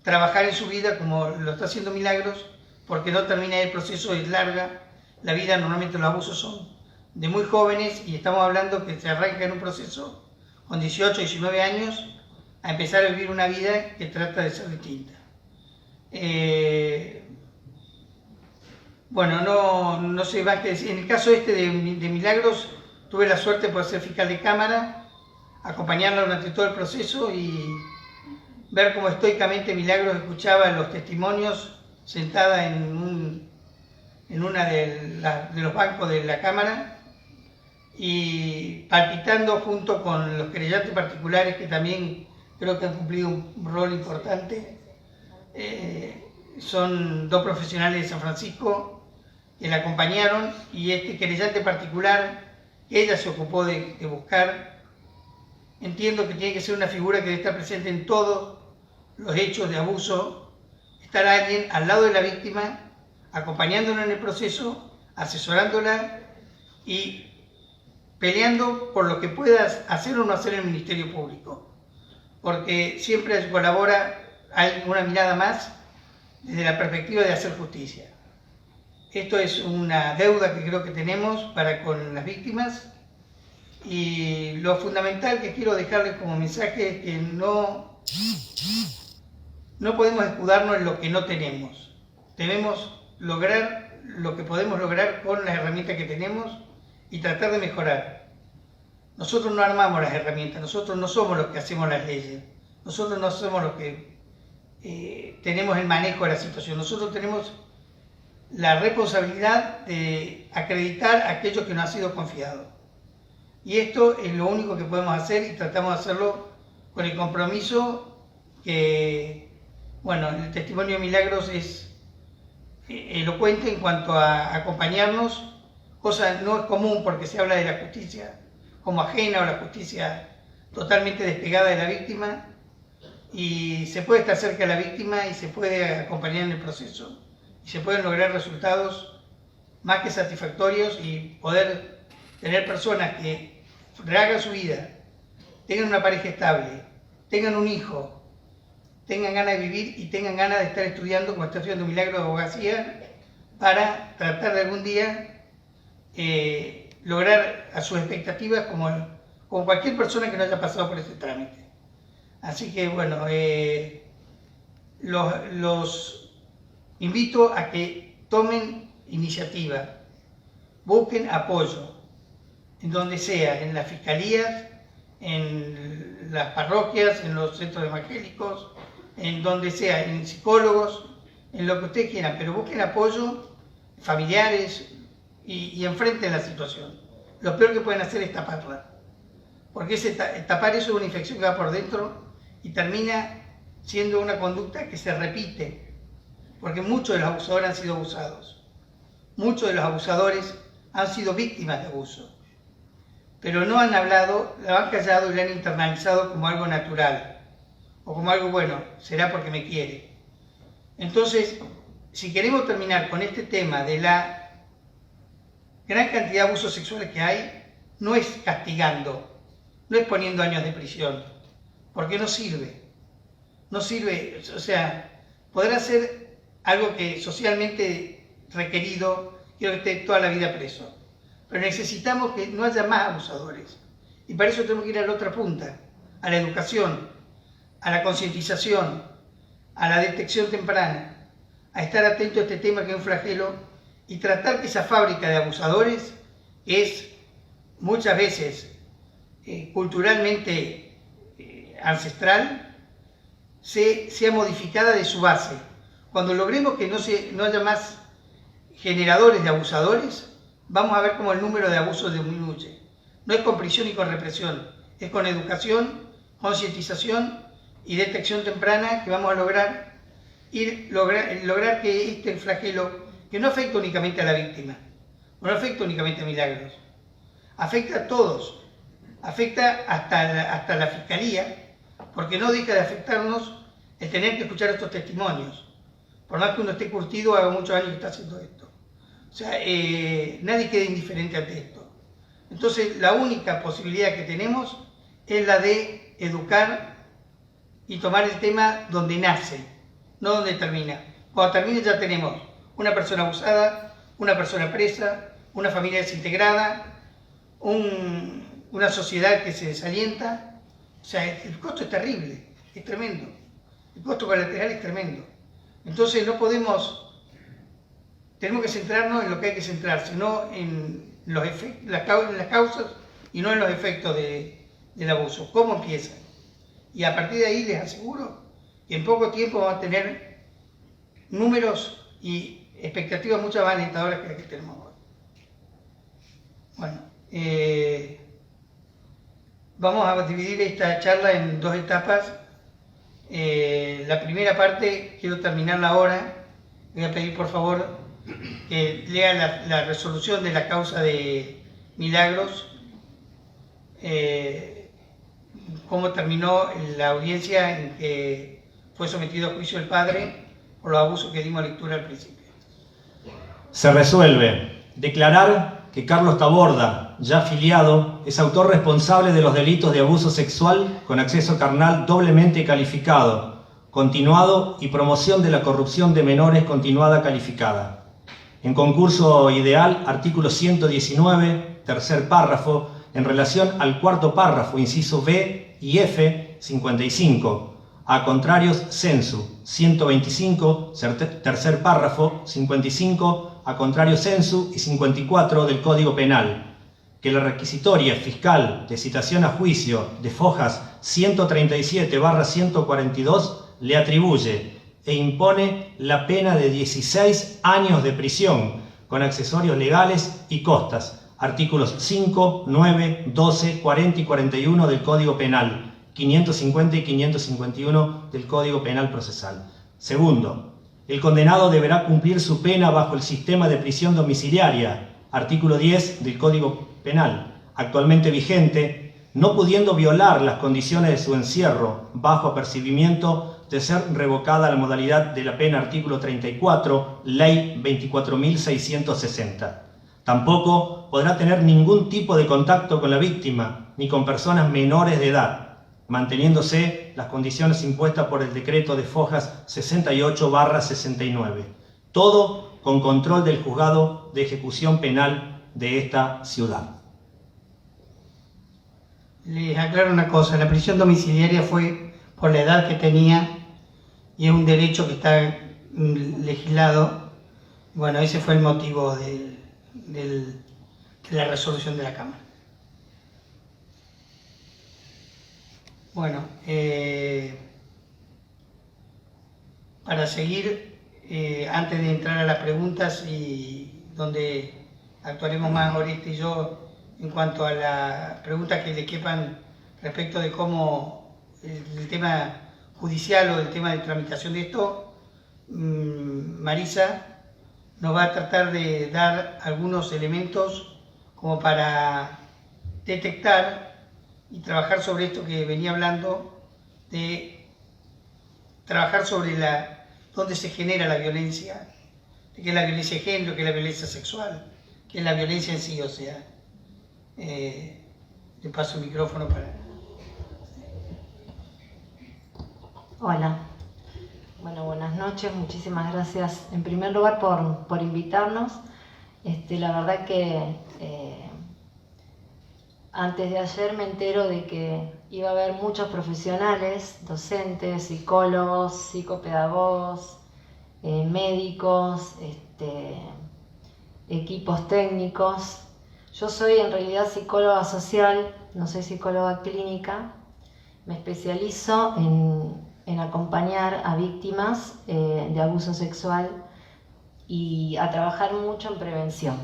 trabajar en su vida como lo está haciendo Milagros, porque no termina el proceso, es larga. La vida, normalmente los abusos son de muy jóvenes y estamos hablando que se arranca en un proceso con 18, 19 años a empezar a vivir una vida que trata de ser distinta. Bueno, no sé más que decir. En el caso de Milagros, tuve la suerte de poder ser fiscal de cámara, acompañarla durante todo el proceso y ver cómo estoicamente Milagros escuchaba los testimonios sentada en una de los bancos de la cámara y palpitando junto con los querellantes particulares que también creo que han cumplido un rol importante. Son dos profesionales de San Francisco que la acompañaron y este querellante particular, ella se ocupó de buscar entiendo que tiene que ser una figura que debe estar presente en todos los hechos de abuso, estar alguien al lado de la víctima, acompañándola en el proceso, asesorándola y peleando por lo que puedas hacer o no hacer el Ministerio Público, porque siempre colabora, hay una mirada más desde la perspectiva de hacer justicia. Esto es una deuda que creo que tenemos para con las víctimas, y lo fundamental que quiero dejarles como mensaje es que no podemos escudarnos en lo que no tenemos. Debemos lograr lo que podemos lograr con las herramientas que tenemos y tratar de mejorar. Nosotros no armamos las herramientas, nosotros no somos los que hacemos las leyes, nosotros no somos los que tenemos el manejo de la situación. Nosotros tenemos la responsabilidad de acreditar a aquellos que nos ha sido confiado. Y esto es lo único que podemos hacer, y tratamos de hacerlo con el compromiso que, bueno, el testimonio de Milagros es elocuente en cuanto a acompañarnos, cosa no es común porque se habla de la justicia como ajena o la justicia totalmente despegada de la víctima, y se puede estar cerca de la víctima y se puede acompañar en el proceso y se pueden lograr resultados más que satisfactorios, y poder tener personas que rehagan su vida, tengan una pareja estable, tengan un hijo, tengan ganas de vivir y tengan ganas de estar estudiando, como está estudiando Milagros, de abogacía, para tratar de algún día lograr a sus expectativas como cualquier persona que no haya pasado por ese trámite. Así que bueno, los invito a que tomen iniciativa, busquen apoyo, en donde sea, en las fiscalías, en las parroquias, en los centros evangélicos, en donde sea, en psicólogos, en lo que ustedes quieran, pero busquen apoyo, familiares, y enfrenten la situación. Lo peor que pueden hacer es taparla, porque tapar eso es una infección que va por dentro y termina siendo una conducta que se repite, porque muchos de los abusadores han sido abusados, muchos de los abusadores han sido víctimas de abuso, pero no han hablado, la han callado y la han internalizado como algo natural, o como algo bueno, será porque me quiere. Entonces, si queremos terminar con este tema de la gran cantidad de abusos sexuales que hay, no es castigando, no es poniendo años de prisión, porque no sirve, o sea, podrá ser algo que socialmente requerido, quiero que esté toda la vida preso, pero necesitamos que no haya más abusadores, y para eso tenemos que ir a la otra punta, a la educación, a la concientización, a la detección temprana, a estar atento a este tema que es un flagelo, y tratar que esa fábrica de abusadores es muchas veces culturalmente ancestral, sea modificada de su base. Cuando logremos que no haya más generadores de abusadores, vamos a ver cómo el número de abusos disminuye. No es con prisión y con represión, es con educación, concientización y detección temprana que vamos a lograr que este flagelo, que no afecta únicamente a la víctima, no afecta únicamente a Milagros, afecta a todos, afecta hasta la fiscalía, porque no deja de afectarnos el tener que escuchar estos testimonios, por más que uno esté curtido, haga muchos años que está haciendo esto. O sea, nadie queda indiferente ante esto. Entonces, la única posibilidad que tenemos es la de educar y tomar el tema donde nace, no donde termina. Cuando termine ya tenemos una persona abusada, una persona presa, una familia desintegrada, una sociedad que se desalienta. O sea, el costo es terrible, es tremendo. El costo colateral es tremendo. Entonces tenemos que centrarnos en lo que hay que centrarse, no en las causas y no en los efectos del abuso. ¿Cómo empieza? Y a partir de ahí les aseguro que en poco tiempo vamos a tener números y expectativas mucho más alentadoras que las que tenemos ahora. Bueno, vamos a dividir esta charla en dos etapas. La primera parte quiero terminarla ahora. Voy a pedir por favor que lea la resolución de la causa de Milagros. cómo terminó la audiencia en que fue sometido a juicio el padre por los abusos que dimos lectura al principio. Se resuelve declarar que Carlos Taborda, ya afiliado, es autor responsable de los delitos de abuso sexual con acceso carnal doblemente calificado, continuado y promoción de la corrupción de menores continuada calificada. En concurso ideal, artículo 119, tercer párrafo, en relación al cuarto párrafo, inciso B y F, 55. A contrarios, censu, 125, tercer párrafo, 55, a contrario censu y 54 del Código Penal, que la requisitoria fiscal de citación a juicio de Fojas 137/142 le atribuye e impone la pena de 16 años de prisión con accesorios legales y costas, artículos 5, 9, 12, 40 y 41 del Código Penal, 550 y 551 del Código Penal Procesal. Segundo, el condenado deberá cumplir su pena bajo el sistema de prisión domiciliaria, artículo 10 del Código Penal, actualmente vigente, no pudiendo violar las condiciones de su encierro bajo apercibimiento de ser revocada la modalidad de la pena, artículo 34, Ley 24.660. Tampoco podrá tener ningún tipo de contacto con la víctima ni con personas menores de edad, manteniéndose las condiciones impuestas por el decreto de Fojas 68/69. Todo con control del juzgado de ejecución penal de esta ciudad. Les aclaro una cosa, la prisión domiciliaria fue por la edad que tenía y es un derecho que está legislado. Bueno, ese fue el motivo de la resolución de la Cámara. Bueno, para seguir, antes de entrar a las preguntas y donde actuaremos más Oreste y yo en cuanto a las preguntas que le quepan respecto de cómo el tema judicial o el tema de tramitación de esto, Marisa nos va a tratar de dar algunos elementos como para detectar y trabajar sobre esto que venía hablando, de trabajar sobre dónde se genera la violencia, de qué es la violencia de género, qué es la violencia sexual, qué es la violencia en sí, o sea, le paso el micrófono para... Hola, bueno, buenas noches, muchísimas gracias en primer lugar por invitarnos. La verdad que antes de ayer me entero de que iba a haber muchos profesionales, docentes, psicólogos, psicopedagogos, médicos, equipos técnicos. Yo soy en realidad psicóloga social, no soy psicóloga clínica, me especializo en acompañar a víctimas de abuso sexual y a trabajar mucho en prevención.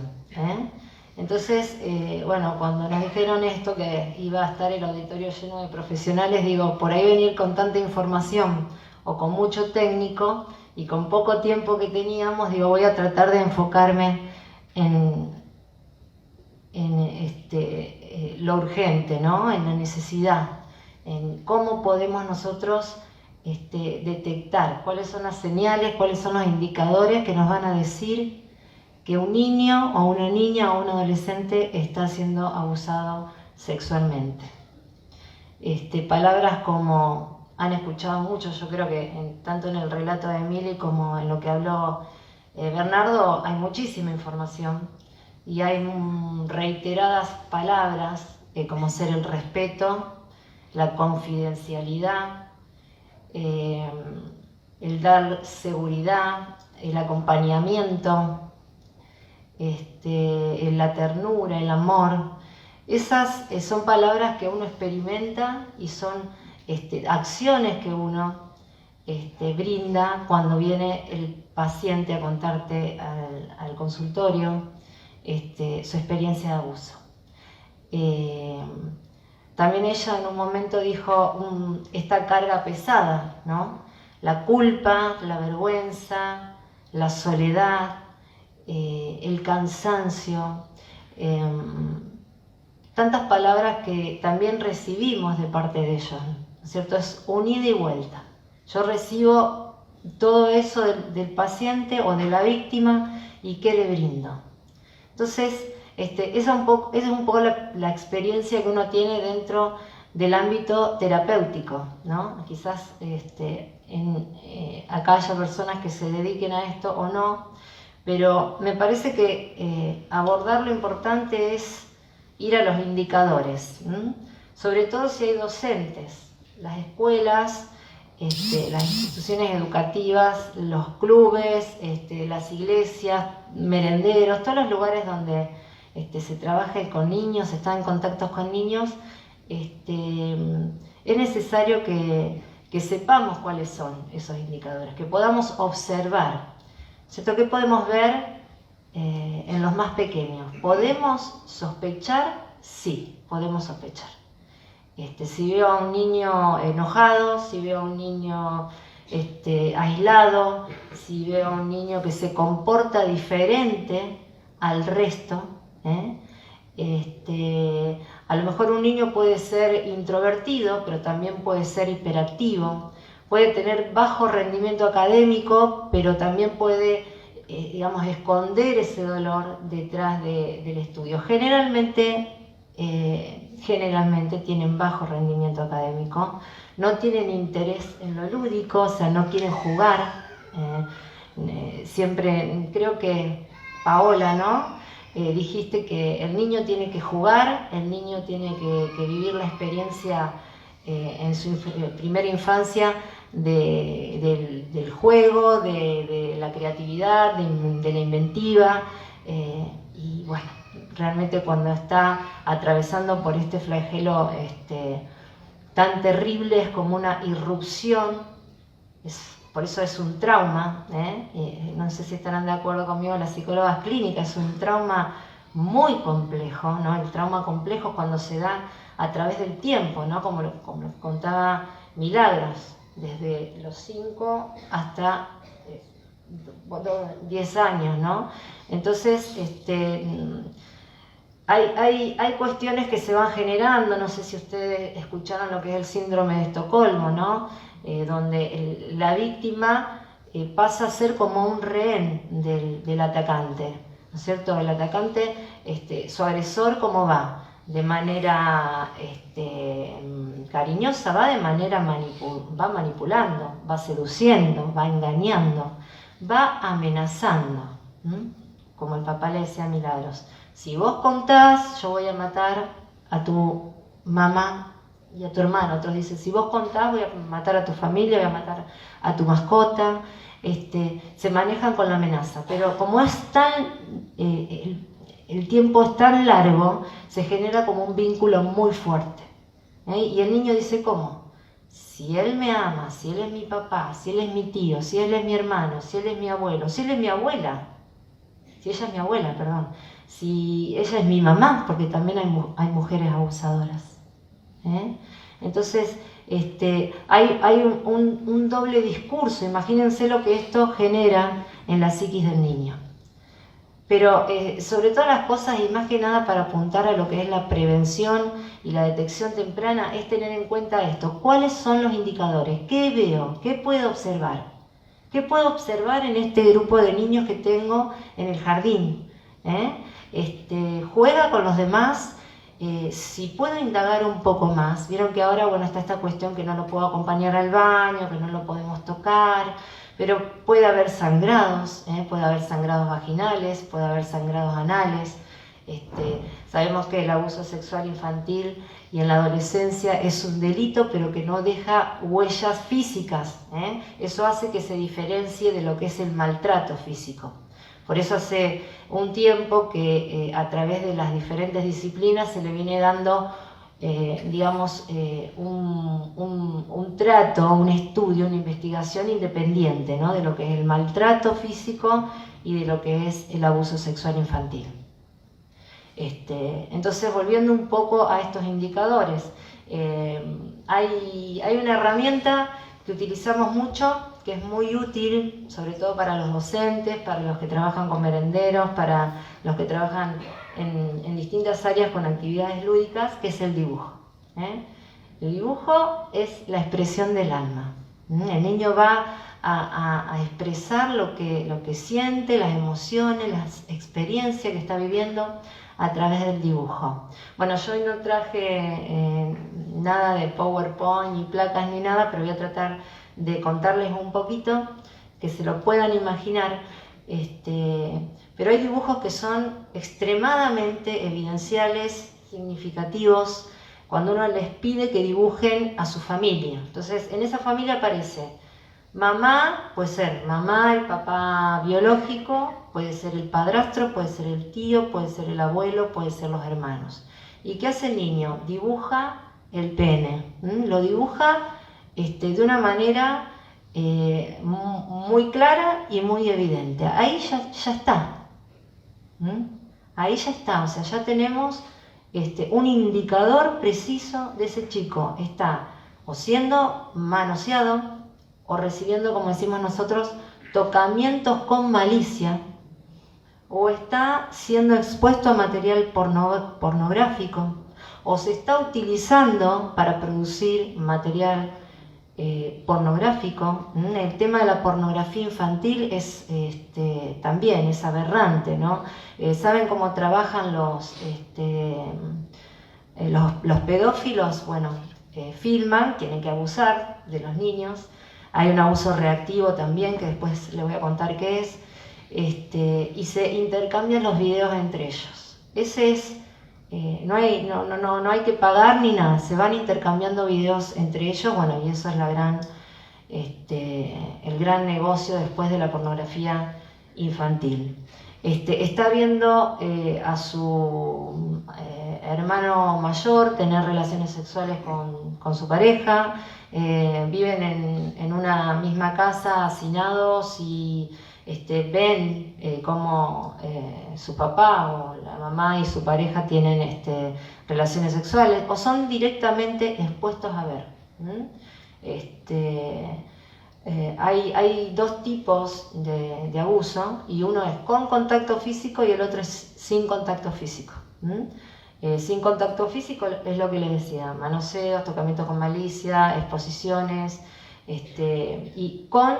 Entonces, bueno, cuando nos dijeron esto, que iba a estar el auditorio lleno de profesionales, digo, por ahí venir con tanta información o con mucho técnico y con poco tiempo que teníamos, digo, voy a tratar de enfocarme en lo urgente, ¿no? En la necesidad, en cómo podemos nosotros detectar cuáles son las señales, cuáles son los indicadores que nos van a decir que un niño o una niña o un adolescente está siendo abusado sexualmente. Palabras como han escuchado mucho, yo creo que tanto en el relato de Emily como en lo que habló Bernardo hay muchísima información y hay reiteradas palabras como ser el respeto, la confidencialidad, el dar seguridad, el acompañamiento, la ternura, el amor. Esas son palabras que uno experimenta y son acciones que uno brinda cuando viene el paciente a contarte al consultorio su experiencia de abuso. También ella en un momento dijo esta carga pesada, ¿no? La culpa, la vergüenza, la soledad, el cansancio, tantas palabras que también recibimos de parte de ellos, ¿no es cierto? Es un ida y vuelta. Yo recibo todo eso del paciente o de la víctima y ¿qué le brindo? Entonces, esa es un poco la experiencia que uno tiene dentro del ámbito terapéutico, ¿no? Quizás acá haya personas que se dediquen a esto o no, pero me parece que abordar lo importante es ir a los indicadores, sobre todo si hay docentes, las escuelas, las instituciones educativas, los clubes, las iglesias, merenderos, todos los lugares donde se trabaja con niños, se está en contacto con niños, es necesario que sepamos cuáles son esos indicadores, que podamos observar, ¿cierto? ¿Qué podemos ver en los más pequeños? ¿Podemos sospechar? Sí, podemos sospechar. Si veo a un niño enojado, si veo a un niño aislado, si veo a un niño que se comporta diferente al resto, a lo mejor un niño puede ser introvertido, pero también puede ser hiperactivo, puede tener bajo rendimiento académico, pero también puede, esconder ese dolor detrás del estudio. Generalmente tienen bajo rendimiento académico, no tienen interés en lo lúdico, o sea, no quieren jugar. Siempre, creo que Paola, ¿no? Dijiste que el niño tiene que jugar, el niño tiene que vivir la experiencia en su primera infancia del juego, de la creatividad, de la inventiva, y bueno, realmente cuando está atravesando por este flagelo tan terrible, es como una irrupción, por eso es un trauma, no sé si estarán de acuerdo conmigo las psicólogas clínicas, es un trauma muy complejo, ¿no? El trauma complejo cuando se da a través del tiempo, ¿no? Como contaba Milagros, desde los 5 hasta 10 años, ¿no? Entonces, hay cuestiones que se van generando, no sé si ustedes escucharon lo que es el síndrome de Estocolmo, ¿no? Donde la víctima pasa a ser como un rehén del atacante, ¿no es cierto? El atacante, su agresor, ¿cómo va? De manera cariñosa, va manipulando, va seduciendo, va engañando, va amenazando, como el papá le decía a Milagros. Si vos contás, yo voy a matar a tu mamá y a tu hermano. Otros dicen, si vos contás, voy a matar a tu familia, voy a matar a tu mascota. Se manejan con la amenaza. Pero como es el tiempo es tan largo, se genera como un vínculo muy fuerte. Y el niño dice, ¿cómo? Si él me ama, si él es mi papá, si él es mi tío, si él es mi hermano, si él es mi abuelo, si él es mi abuela, si ella es mi abuela, perdón, si ella es mi mamá, porque también hay mujeres abusadoras. Entonces, hay un doble discurso. Imagínense lo que esto genera en la psiquis del niño. Pero sobre todas las cosas, y más que nada para apuntar a lo que es la prevención y la detección temprana, es tener en cuenta esto. ¿Cuáles son los indicadores? ¿Qué veo? ¿Qué puedo observar? ¿Qué puedo observar en este grupo de niños que tengo en el jardín? Juega con los demás. Si puedo indagar un poco más, vieron que ahora está esta cuestión que no lo puedo acompañar al baño, que no lo podemos tocar, pero puede haber sangrados, puede haber sangrados vaginales, puede haber sangrados anales. Sabemos que el abuso sexual infantil y en la adolescencia es un delito, pero que no deja huellas físicas. Eso hace que se diferencie de lo que es el maltrato físico. Por eso hace un tiempo que a través de las diferentes disciplinas se le viene dando, un trato, un estudio, una investigación independiente, ¿no? De lo que es el maltrato físico y de lo que es el abuso sexual infantil. Entonces, volviendo un poco a estos indicadores, hay una herramienta que utilizamos mucho, que es muy útil, sobre todo para los docentes, para los que trabajan con merenderos, para los que trabajan en distintas áreas con actividades lúdicas, que es el dibujo. El dibujo es la expresión del alma. El niño va a expresar lo que siente, las emociones, las experiencias que está viviendo a través del dibujo. Bueno, yo hoy no traje nada de PowerPoint, ni placas, ni nada, pero voy a tratar de contarles un poquito, que se lo puedan imaginar. Pero hay dibujos que son extremadamente evidenciales, significativos, cuando uno les pide que dibujen a su familia. Entonces, en esa familia aparece mamá, puede ser mamá, el papá biológico, puede ser el padrastro, puede ser el tío, puede ser el abuelo, puede ser los hermanos. ¿Y qué hace el niño? Dibuja el pene. Lo dibuja de una manera muy clara y muy evidente. Ahí ya está. Ahí ya está, o sea, ya tenemos un indicador preciso de ese chico. Está o siendo manoseado o recibiendo, como decimos nosotros, tocamientos con malicia, o está siendo expuesto a material pornográfico, o se está utilizando para producir material pornográfico. El tema de la pornografía infantil es también es aberrante, ¿no? ¿Saben cómo trabajan los pedófilos? Bueno, filman, tienen que abusar de los niños. Hay un abuso reactivo también, que después les voy a contar qué es, y se intercambian los videos entre ellos. Ese es, no hay que pagar ni nada, se van intercambiando videos entre ellos, bueno, y eso es el gran negocio después de la pornografía infantil. Está viendo a su hermano mayor tener relaciones sexuales con su pareja, viven en una misma casa hacinados y ven cómo su papá o la mamá y su pareja tienen relaciones sexuales, o son directamente expuestos a ver. Hay dos tipos de abuso, y uno es con contacto físico y el otro es sin contacto físico. Sin contacto físico es lo que les decía: manoseos, tocamientos con malicia, exposiciones, y con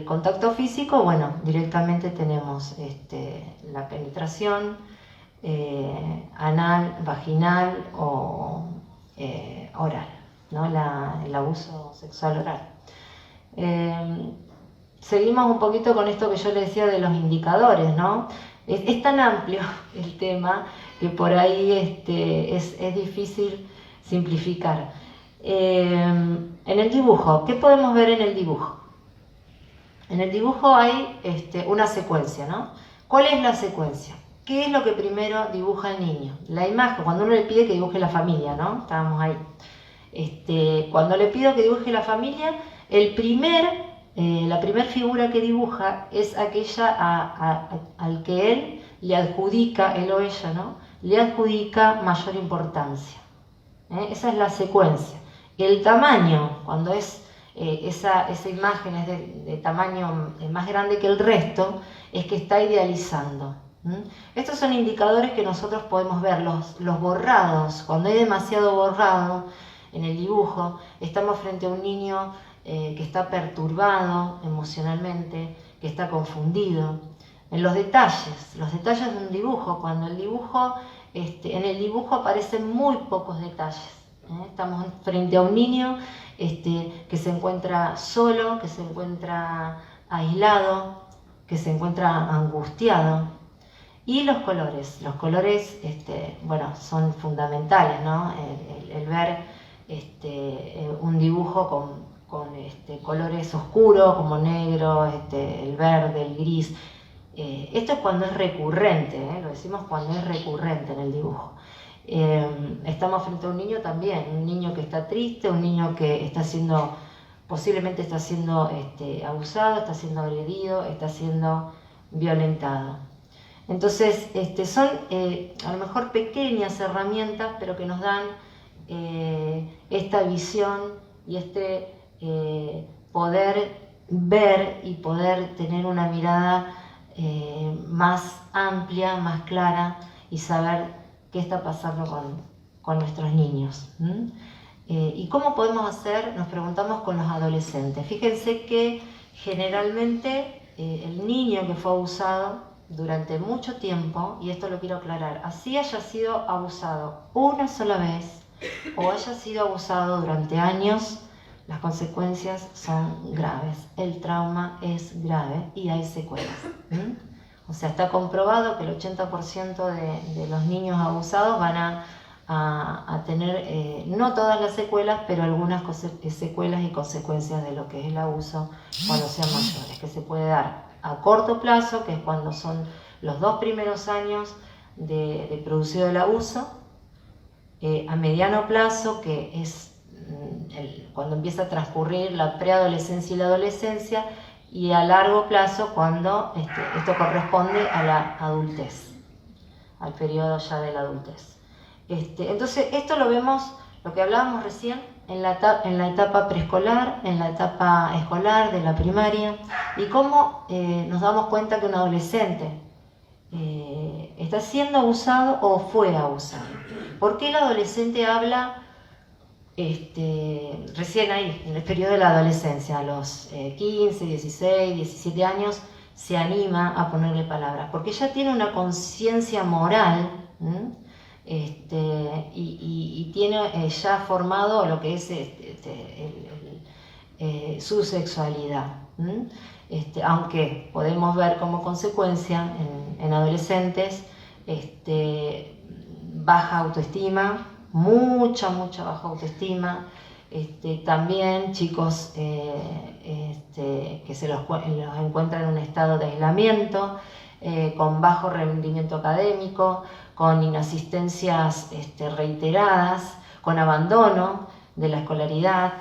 contacto físico, bueno, directamente tenemos la penetración anal, vaginal o oral, ¿no? El abuso sexual oral. Seguimos un poquito con esto que yo les decía de los indicadores, ¿no? Es tan amplio el tema que por ahí es difícil simplificar. En el dibujo, ¿qué podemos ver en el dibujo? En el dibujo hay una secuencia, ¿no? ¿Cuál es la secuencia? ¿Qué es lo que primero dibuja el niño? La imagen, cuando uno le pide que dibuje la familia, ¿no? Estábamos ahí. Cuando le pido que dibuje la familia, la primera figura que dibuja es aquella al que él le adjudica, él o ella, ¿no? Le adjudica mayor importancia. Esa es la secuencia. El tamaño, cuando esa imagen es de tamaño más grande que el resto, es que está idealizando. Estos son indicadores que nosotros podemos ver, los borrados. Cuando hay demasiado borrado en el dibujo, estamos frente a un niño que está perturbado emocionalmente, que está confundido. En los detalles de un dibujo, cuando en el dibujo aparecen muy pocos detalles. Estamos frente a un niño que se encuentra solo, que se encuentra aislado, que se encuentra angustiado. Y los colores bueno, son fundamentales, ¿no? El ver un dibujo con colores oscuros como negro, el verde, el gris. Esto es cuando es recurrente, lo decimos cuando es recurrente en el dibujo. Estamos frente a un niño también, un niño que está triste, un niño que posiblemente está siendo abusado, está siendo agredido, está siendo violentado. Entonces, son a lo mejor pequeñas herramientas, pero que nos dan esta visión y poder ver y poder tener una mirada más amplia, más clara y saber qué está pasando con nuestros niños. ¿Y cómo podemos hacer? Nos preguntamos con los adolescentes. Fíjense que generalmente el niño que fue abusado durante mucho tiempo, y esto lo quiero aclarar, así haya sido abusado una sola vez o haya sido abusado durante años, las consecuencias son graves, el trauma es grave y hay secuelas. O sea, está comprobado que el 80% de los niños abusados van a tener, no todas las secuelas, pero algunas secuelas y consecuencias de lo que es el abuso cuando sean mayores, que se puede dar a corto plazo, que es cuando son los 2 primeros años de producido el abuso, a mediano plazo, que es cuando empieza a transcurrir la preadolescencia y la adolescencia, y a largo plazo cuando esto corresponde a la adultez, al periodo ya de la adultez. Entonces esto lo vemos, lo que hablábamos recién, en la etapa preescolar, en la etapa escolar de la primaria, y cómo nos damos cuenta que un adolescente está siendo abusado o fue abusado. ¿Por qué el adolescente habla recién ahí, en el periodo de la adolescencia, a los 15, 16, 17 años, se anima a ponerle palabras? Porque ya tiene una conciencia moral, y tiene ya formado lo que es su sexualidad. Aunque podemos ver como consecuencia en adolescentes baja autoestima, mucha baja autoestima, también chicos que se los encuentran en un estado de aislamiento, con bajo rendimiento académico, con inasistencias reiteradas, con abandono de la escolaridad,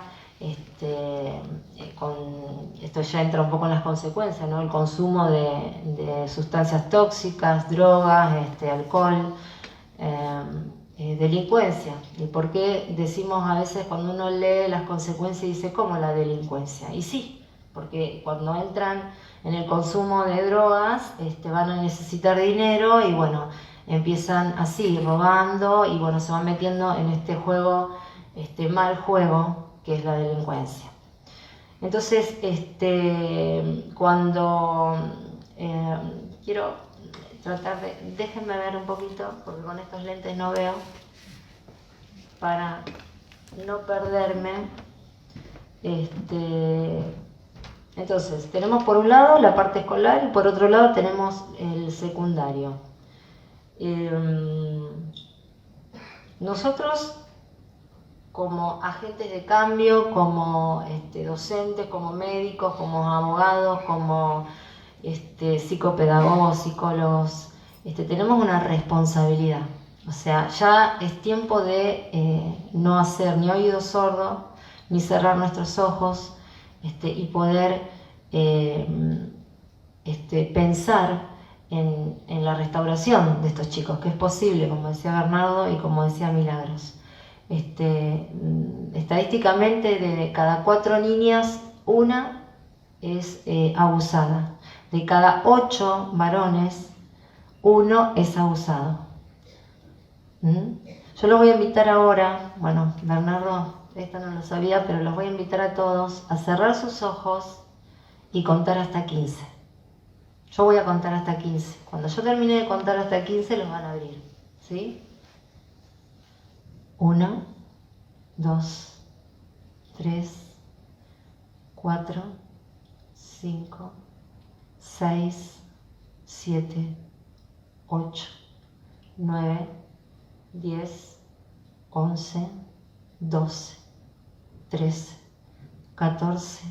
esto ya entra un poco en las consecuencias, ¿no? El consumo de sustancias tóxicas, drogas, alcohol, delincuencia. ¿Y por qué decimos a veces cuando uno lee las consecuencias y dice cómo la delincuencia? Y sí, porque cuando entran en el consumo de drogas van a necesitar dinero y bueno, empiezan así, robando y bueno, se van metiendo en este juego, mal juego que es la delincuencia. Entonces, cuando quiero tratar de, déjenme ver un poquito, porque con estos lentes no veo, para no perderme. Entonces, tenemos por un lado la parte escolar y por otro lado tenemos el secundario. Nosotros, como agentes de cambio, como docentes, como médicos, como abogados, como psicopedagogos, psicólogos, tenemos una responsabilidad. O sea, ya es tiempo de no hacer ni oído sordo, ni cerrar nuestros ojos, y poder pensar en la restauración de estos chicos, que es posible, como decía Bernardo y como decía Milagros. Estadísticamente, de cada 4 niñas, una es abusada. De cada 8 varones, 1 es abusado. Yo los voy a invitar ahora, bueno, Bernardo, esto no lo sabía, pero los voy a invitar a todos a cerrar sus ojos y contar hasta 15. Yo voy a contar hasta 15. Cuando yo termine de contar hasta 15, los van a abrir, ¿sí? 1, 2, 3, 4, 5, 6, 7, 8, 9, 10, 11, 12, 13, 14,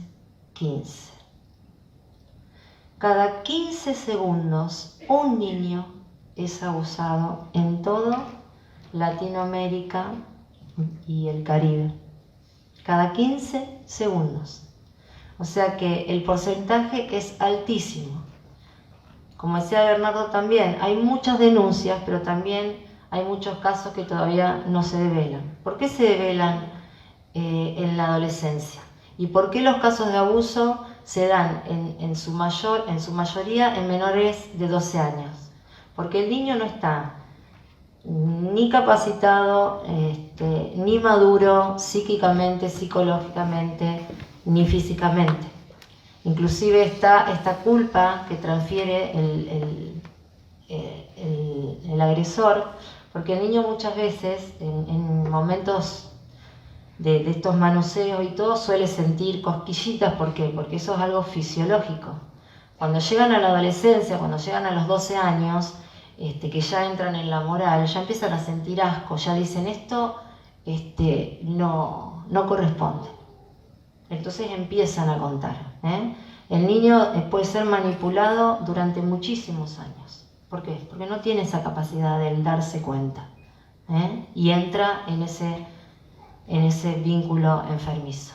15. Cada 15 segundos un niño es abusado en todo Latinoamérica y el Caribe. Cada 15 segundos. O sea que el porcentaje es altísimo. Como decía Bernardo también, hay muchas denuncias, pero también hay muchos casos que todavía no se develan. ¿Por qué se develan en la adolescencia? ¿Y por qué los casos de abuso se dan en su mayoría en menores de 12 años? Porque el niño no está ni capacitado, ni maduro psíquicamente, psicológicamente, ni físicamente. Inclusive está esta culpa que transfiere el agresor, porque el niño muchas veces en momentos de estos manoseos y todo suele sentir cosquillitas. ¿Por qué? Porque eso es algo fisiológico. Cuando llegan a la adolescencia, cuando llegan a los 12 años, que ya entran en la moral, ya empiezan a sentir asco, ya dicen esto no corresponde. Entonces empiezan a contar. El niño puede ser manipulado durante muchísimos años. ¿Por qué? Porque no tiene esa capacidad de darse cuenta. Y entra en ese vínculo enfermizo.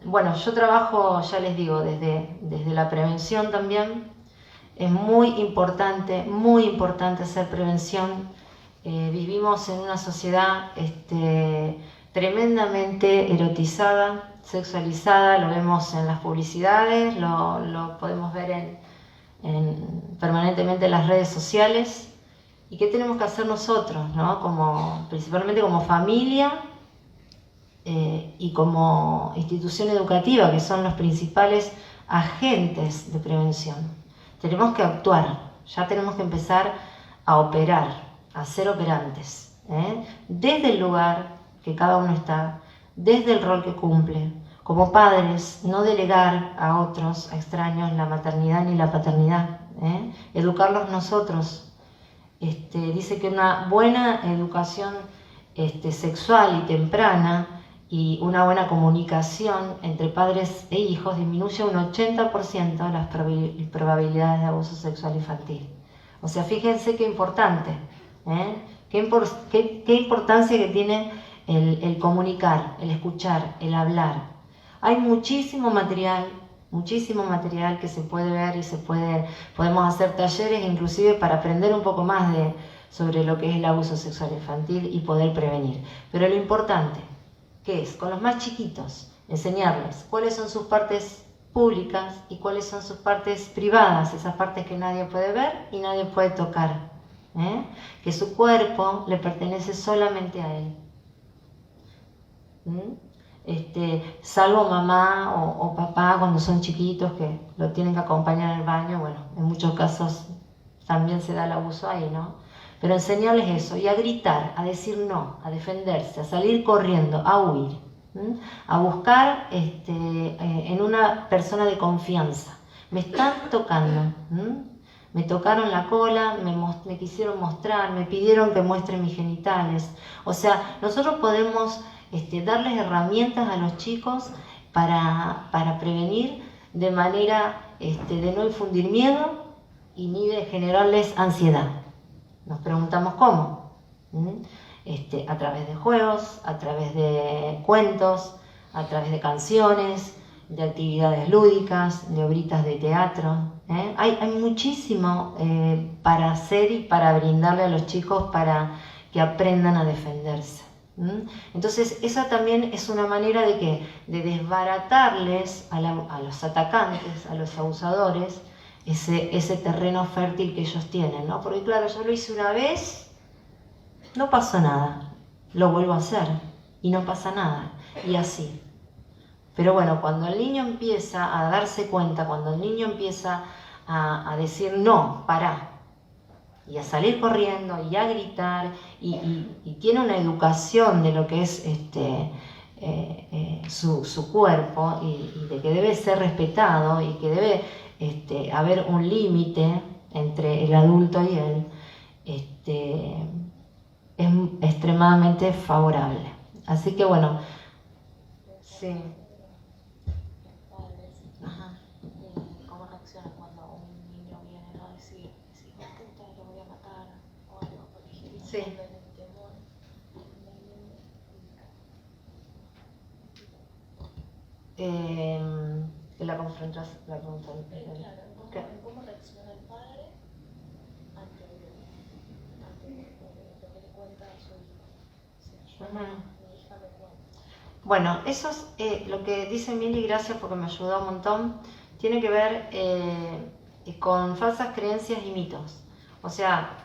Bueno, yo trabajo, ya les digo, desde la prevención también. Es muy importante hacer prevención. Vivimos en una sociedad tremendamente erotizada, sexualizada, lo vemos en las publicidades, lo podemos ver permanentemente en las redes sociales. ¿Y qué tenemos que hacer nosotros, ¿no? Principalmente como familia y como institución educativa, que son los principales agentes de prevención? Tenemos que actuar, ya tenemos que empezar a operar, a ser operantes, desde el lugar que cada uno está, desde el rol que cumple. Como padres, no delegar a otros, a extraños, la maternidad ni la paternidad, educarlos nosotros. Dice que una buena educación sexual y temprana y una buena comunicación entre padres e hijos disminuye un 80% las probabilidades de abuso sexual infantil. O sea, fíjense qué importante, qué importancia que tiene el comunicar, el escuchar, el hablar. Hay muchísimo material que se puede ver y podemos hacer talleres inclusive para aprender un poco más sobre lo que es el abuso sexual infantil y poder prevenir. Pero lo importante, ¿qué es? Con los más chiquitos, enseñarles cuáles son sus partes públicas y cuáles son sus partes privadas, esas partes que nadie puede ver y nadie puede tocar, que su cuerpo le pertenece solamente a él. Salvo mamá o papá cuando son chiquitos que lo tienen que acompañar al baño, bueno, en muchos casos también se da el abuso ahí, ¿no? Pero enseñarles eso y a gritar, a decir no, a defenderse, a salir corriendo, a huir, a buscar en una persona de confianza. Me están tocando, me tocaron la cola, me quisieron mostrar, me pidieron que muestre mis genitales. O sea, nosotros podemos darles herramientas a los chicos para prevenir de manera de no infundir miedo y ni de generarles ansiedad. Nos preguntamos cómo. A través de juegos, a través de cuentos, a través de canciones, de actividades lúdicas, de obritas de teatro. Hay muchísimo para hacer y para brindarle a los chicos para que aprendan a defenderse. Entonces esa también es una manera de desbaratarles a los atacantes, a los abusadores, ese terreno fértil que ellos tienen, ¿no? Porque claro, yo lo hice una vez, no pasó nada, lo vuelvo a hacer y no pasa nada, y así. Pero bueno, cuando el niño empieza a darse cuenta, cuando el niño empieza a decir no, pará, y a salir corriendo y a gritar y tiene una educación de lo que es su cuerpo y de que debe ser respetado y que debe haber un límite entre el adulto y él, es extremadamente favorable. Así que bueno, sí. ¿Cómo reacciona cuando un niño viene a decir, puta, lo voy a matar o algo? Porque Sí. el temor. La confrontación. Claro, ¿cómo reacciona el padre ante lo que le cuenta a su hijo? O sea, mi hija me cuenta. Bueno, eso es lo que dice Mili, gracias porque me ayudó un montón. Tiene que ver con falsas creencias y mitos. O sea,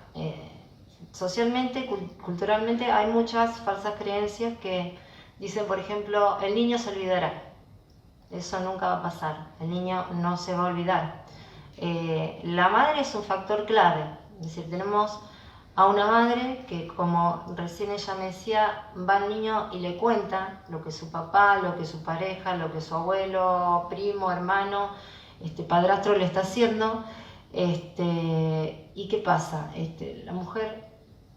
socialmente, culturalmente, hay muchas falsas creencias que dicen, por ejemplo, el niño se olvidará. Eso nunca va a pasar, el niño no se va a olvidar. La madre es un factor clave, es decir, tenemos a una madre que, como recién ella me decía, va al niño y le cuenta lo que su papá, lo que su pareja, lo que su abuelo, primo, hermano, padrastro le está haciendo. ¿Y qué pasa? La mujer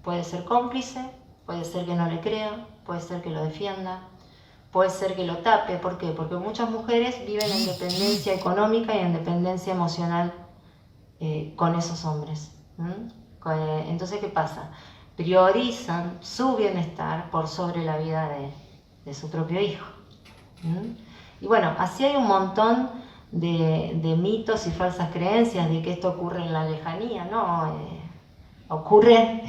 puede ser cómplice, puede ser que no le crea, puede ser que lo defienda, puede ser que lo tape. ¿Por qué? Porque muchas mujeres viven en dependencia económica y en dependencia emocional con esos hombres. Entonces, ¿qué pasa? Priorizan su bienestar por sobre la vida de su propio hijo. Y bueno, así hay un montón de mitos y falsas creencias de que esto ocurre en la lejanía. No, ocurre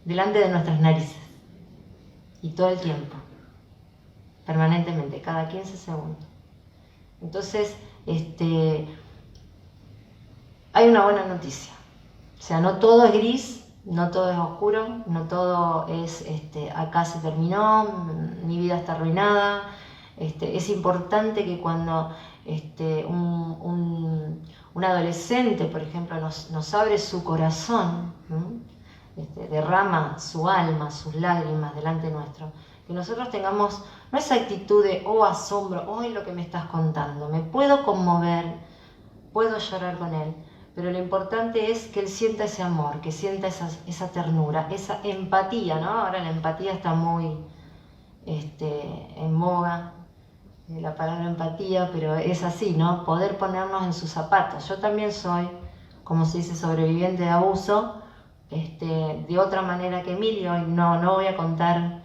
delante de nuestras narices y todo el tiempo, permanentemente, cada 15 segundos. Entonces, hay una buena noticia. O sea, no todo es gris, no todo es oscuro, no todo es acá se terminó, mi vida está arruinada. Es importante que cuando un adolescente, por ejemplo, nos abre su corazón, derrama su alma, sus lágrimas delante nuestro, que nosotros tengamos no esa actitud de, oh, asombro, oh, lo que me estás contando, me puedo conmover, puedo llorar con él, pero lo importante es que él sienta ese amor, que sienta esa ternura, esa empatía, ¿no? Ahora la empatía está muy en boga, la palabra empatía, pero es así, ¿no? Poder ponernos en sus zapatos. Yo también soy, como se dice, sobreviviente de abuso, de otra manera que Emilio. Hoy no voy a contar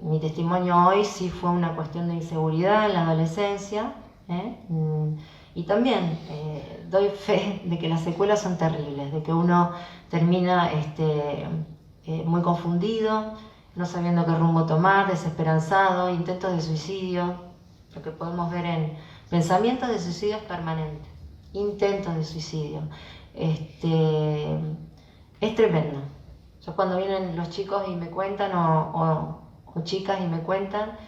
mi testimonio hoy, sí fue una cuestión de inseguridad en la adolescencia, y también doy fe de que las secuelas son terribles, de que uno termina muy confundido, no sabiendo qué rumbo tomar, desesperanzado, intentos de suicidio, lo que podemos ver en pensamientos de suicidio es permanente, intentos de suicidio. Es tremendo. Yo cuando vienen los chicos y me cuentan, o chicas y me cuentan,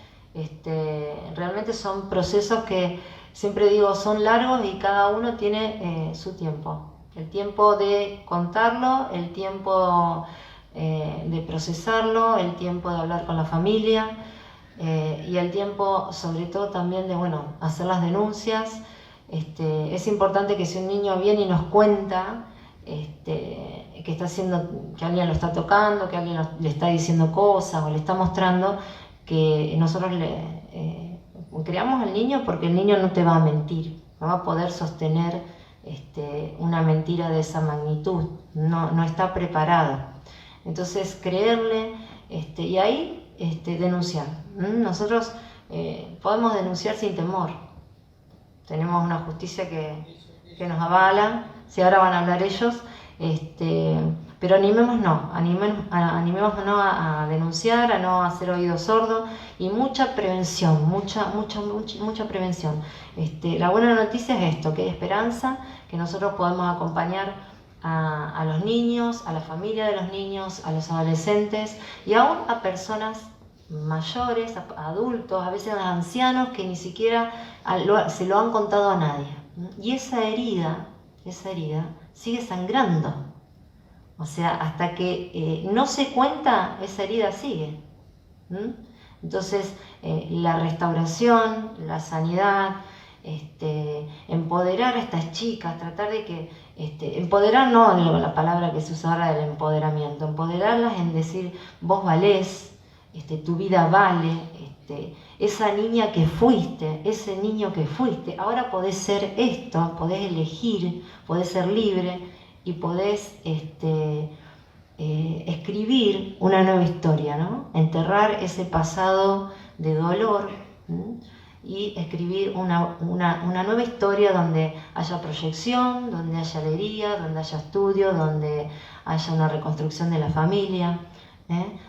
realmente son procesos que siempre digo son largos y cada uno tiene su tiempo. El tiempo de contarlo, el tiempo de procesarlo, el tiempo de hablar con la familia y el tiempo sobre todo también de hacer las denuncias. Es importante que si un niño viene y nos cuenta que está haciendo, que alguien lo está tocando, que alguien le está diciendo cosas o le está mostrando, que nosotros creamos al niño, porque el niño no te va a mentir, no va a poder sostener una mentira de esa magnitud, no está preparado. Entonces creerle y ahí denunciar. Nosotros podemos denunciar sin temor. Tenemos una justicia que nos avala, si ahora van a hablar ellos, pero animémonos a denunciar, a no hacer oídos sordos y mucha prevención, mucha prevención. La buena noticia es esto, que hay esperanza, que nosotros podemos acompañar a los niños, a la familia de los niños, a los adolescentes y aún a personas mayores, a adultos, a veces a ancianos que ni siquiera se lo han contado a nadie. Y esa herida sigue sangrando. O sea, hasta que no se cuenta, esa herida sigue. Entonces, la restauración, la sanidad, empoderar a estas chicas, tratar de que, empoderar no la palabra que se usa ahora del empoderamiento, empoderarlas en decir, vos valés, tu vida vale, esa niña que fuiste, ese niño que fuiste, ahora podés ser esto, podés elegir, podés ser libre y podés escribir una nueva historia, ¿no? Enterrar ese pasado de dolor y escribir una nueva historia donde haya proyección, donde haya alegría, donde haya estudio, donde haya una reconstrucción de la familia.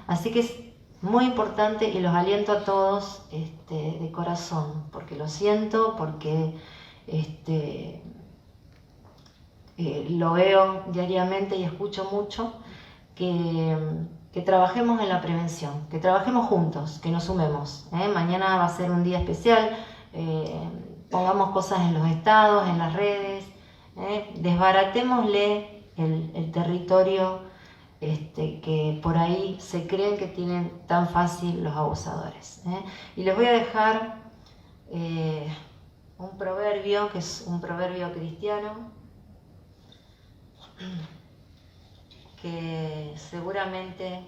Así que es muy importante y los aliento a todos de corazón, porque lo siento, porque lo veo diariamente y escucho mucho, que trabajemos en la prevención, que trabajemos juntos, que nos sumemos. Mañana va a ser un día especial, pongamos cosas en los estados, en las redes, desbaratémosle el territorio que por ahí se creen que tienen tan fácil los abusadores. Y les voy a dejar un proverbio, que es un proverbio cristiano, que seguramente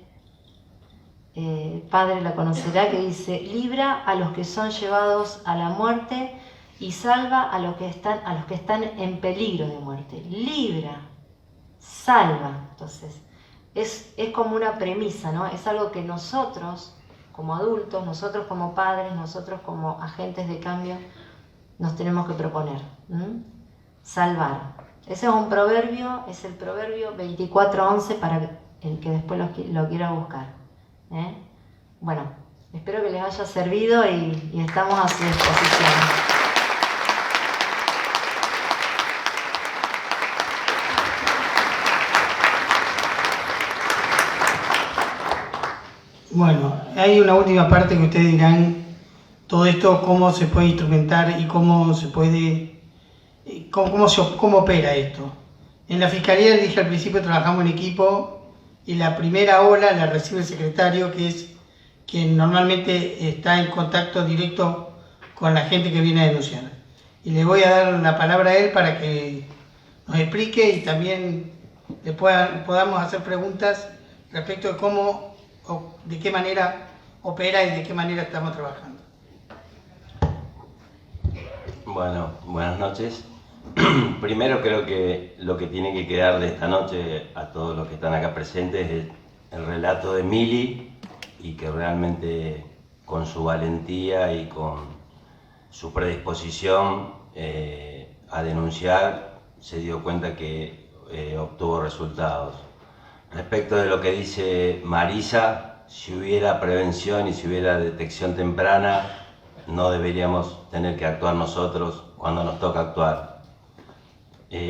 el Padre la conocerá, que dice: libra a los que son llevados a la muerte y salva a los que están en peligro de muerte. Libra, salva. Entonces, es como una premisa, ¿no? Es algo que nosotros, como adultos, nosotros como padres, nosotros como agentes de cambio, nos tenemos que proponer. Salvar. Ese es un proverbio, es el proverbio 24:11 para el que después lo quiera buscar. Bueno, espero que les haya servido y estamos a su disposición. Bueno, hay una última parte que ustedes dirán, todo esto cómo se puede instrumentar y cómo se puede, cómo opera esto. En la Fiscalía, les dije al principio, trabajamos en equipo y la primera ola la recibe el secretario, que es quien normalmente está en contacto directo con la gente que viene a denunciar. Y le voy a dar la palabra a él para que nos explique y también le podamos hacer preguntas respecto de cómo o de qué manera opera y de qué manera estamos trabajando. Bueno, buenas noches. Primero creo que lo que tiene que quedar de esta noche a todos los que están acá presentes es el relato de Mili, y que realmente con su valentía y con su predisposición a denunciar se dio cuenta que obtuvo resultados. Respecto de lo que dice Marisa, si hubiera prevención y si hubiera detección temprana, no deberíamos tener que actuar nosotros cuando nos toca actuar.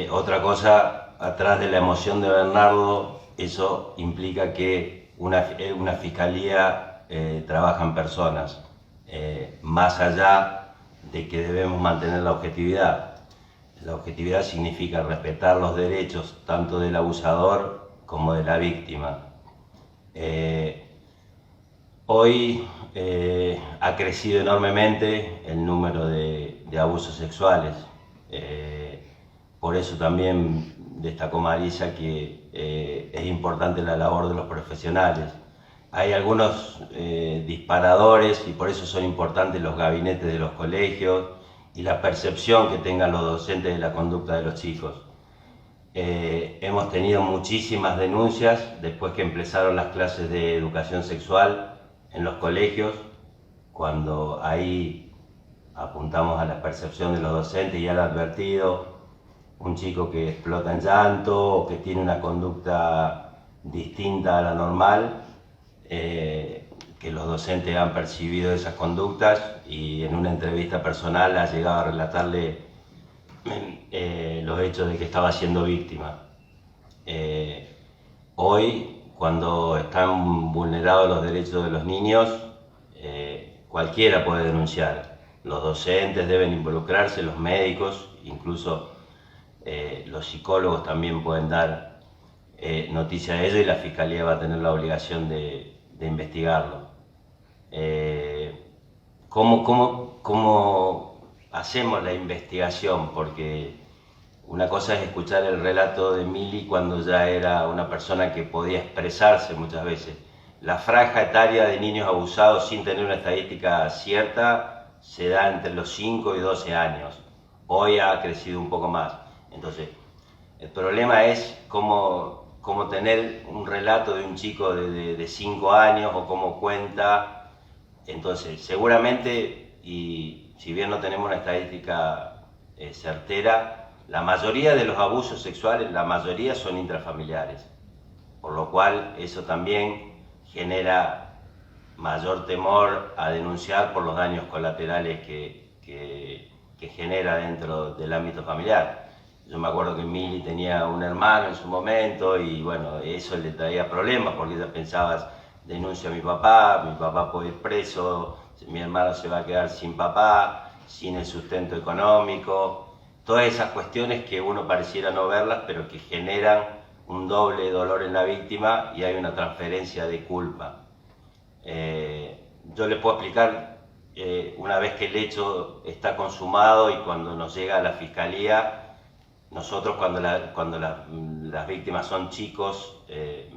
Otra cosa, atrás de la emoción de Bernardo, eso implica que una fiscalía trabaja en personas, más allá de que debemos mantener la objetividad. La objetividad significa respetar los derechos tanto del abusador como de la víctima. Hoy ha crecido enormemente el número de abusos sexuales. Por eso también destacó Marisa que es importante la labor de los profesionales. Hay algunos disparadores y por eso son importantes los gabinetes de los colegios y la percepción que tengan los docentes de la conducta de los chicos. Hemos tenido muchísimas denuncias después que empezaron las clases de educación sexual en los colegios, cuando ahí apuntamos a la percepción de los docentes y han advertido un chico que explota en llanto o que tiene una conducta distinta a la normal, que los docentes han percibido esas conductas y en una entrevista personal ha llegado a relatarle los hechos de que estaba siendo víctima. Hoy, cuando están vulnerados los derechos de los niños, cualquiera puede denunciar. Los docentes deben involucrarse, los médicos, incluso los psicólogos también pueden dar noticia de ello y la Fiscalía va a tener la obligación de investigarlo. ¿Cómo hacemos la investigación? Porque una cosa es escuchar el relato de Mili cuando ya era una persona que podía expresarse muchas veces. La franja etaria de niños abusados, sin tener una estadística cierta, se da entre los 5 y 12 años. Hoy ha crecido un poco más. Entonces, el problema es cómo tener un relato de un chico de 5 años o cómo cuenta. Entonces, seguramente, y si bien no tenemos una estadística certera, la mayoría de los abusos sexuales, la mayoría son intrafamiliares, por lo cual eso también genera mayor temor a denunciar por los daños colaterales que genera dentro del ámbito familiar. Yo me acuerdo que Mili tenía un hermano en su momento y bueno, eso le traía problemas porque ella pensaba, denuncio a mi papá puede ir preso, mi hermano se va a quedar sin papá, sin el sustento económico, todas esas cuestiones que uno pareciera no verlas, pero que generan un doble dolor en la víctima y hay una transferencia de culpa. Yo le puedo explicar, una vez que el hecho está consumado y cuando nos llega a la fiscalía, nosotros cuando las víctimas son chicos,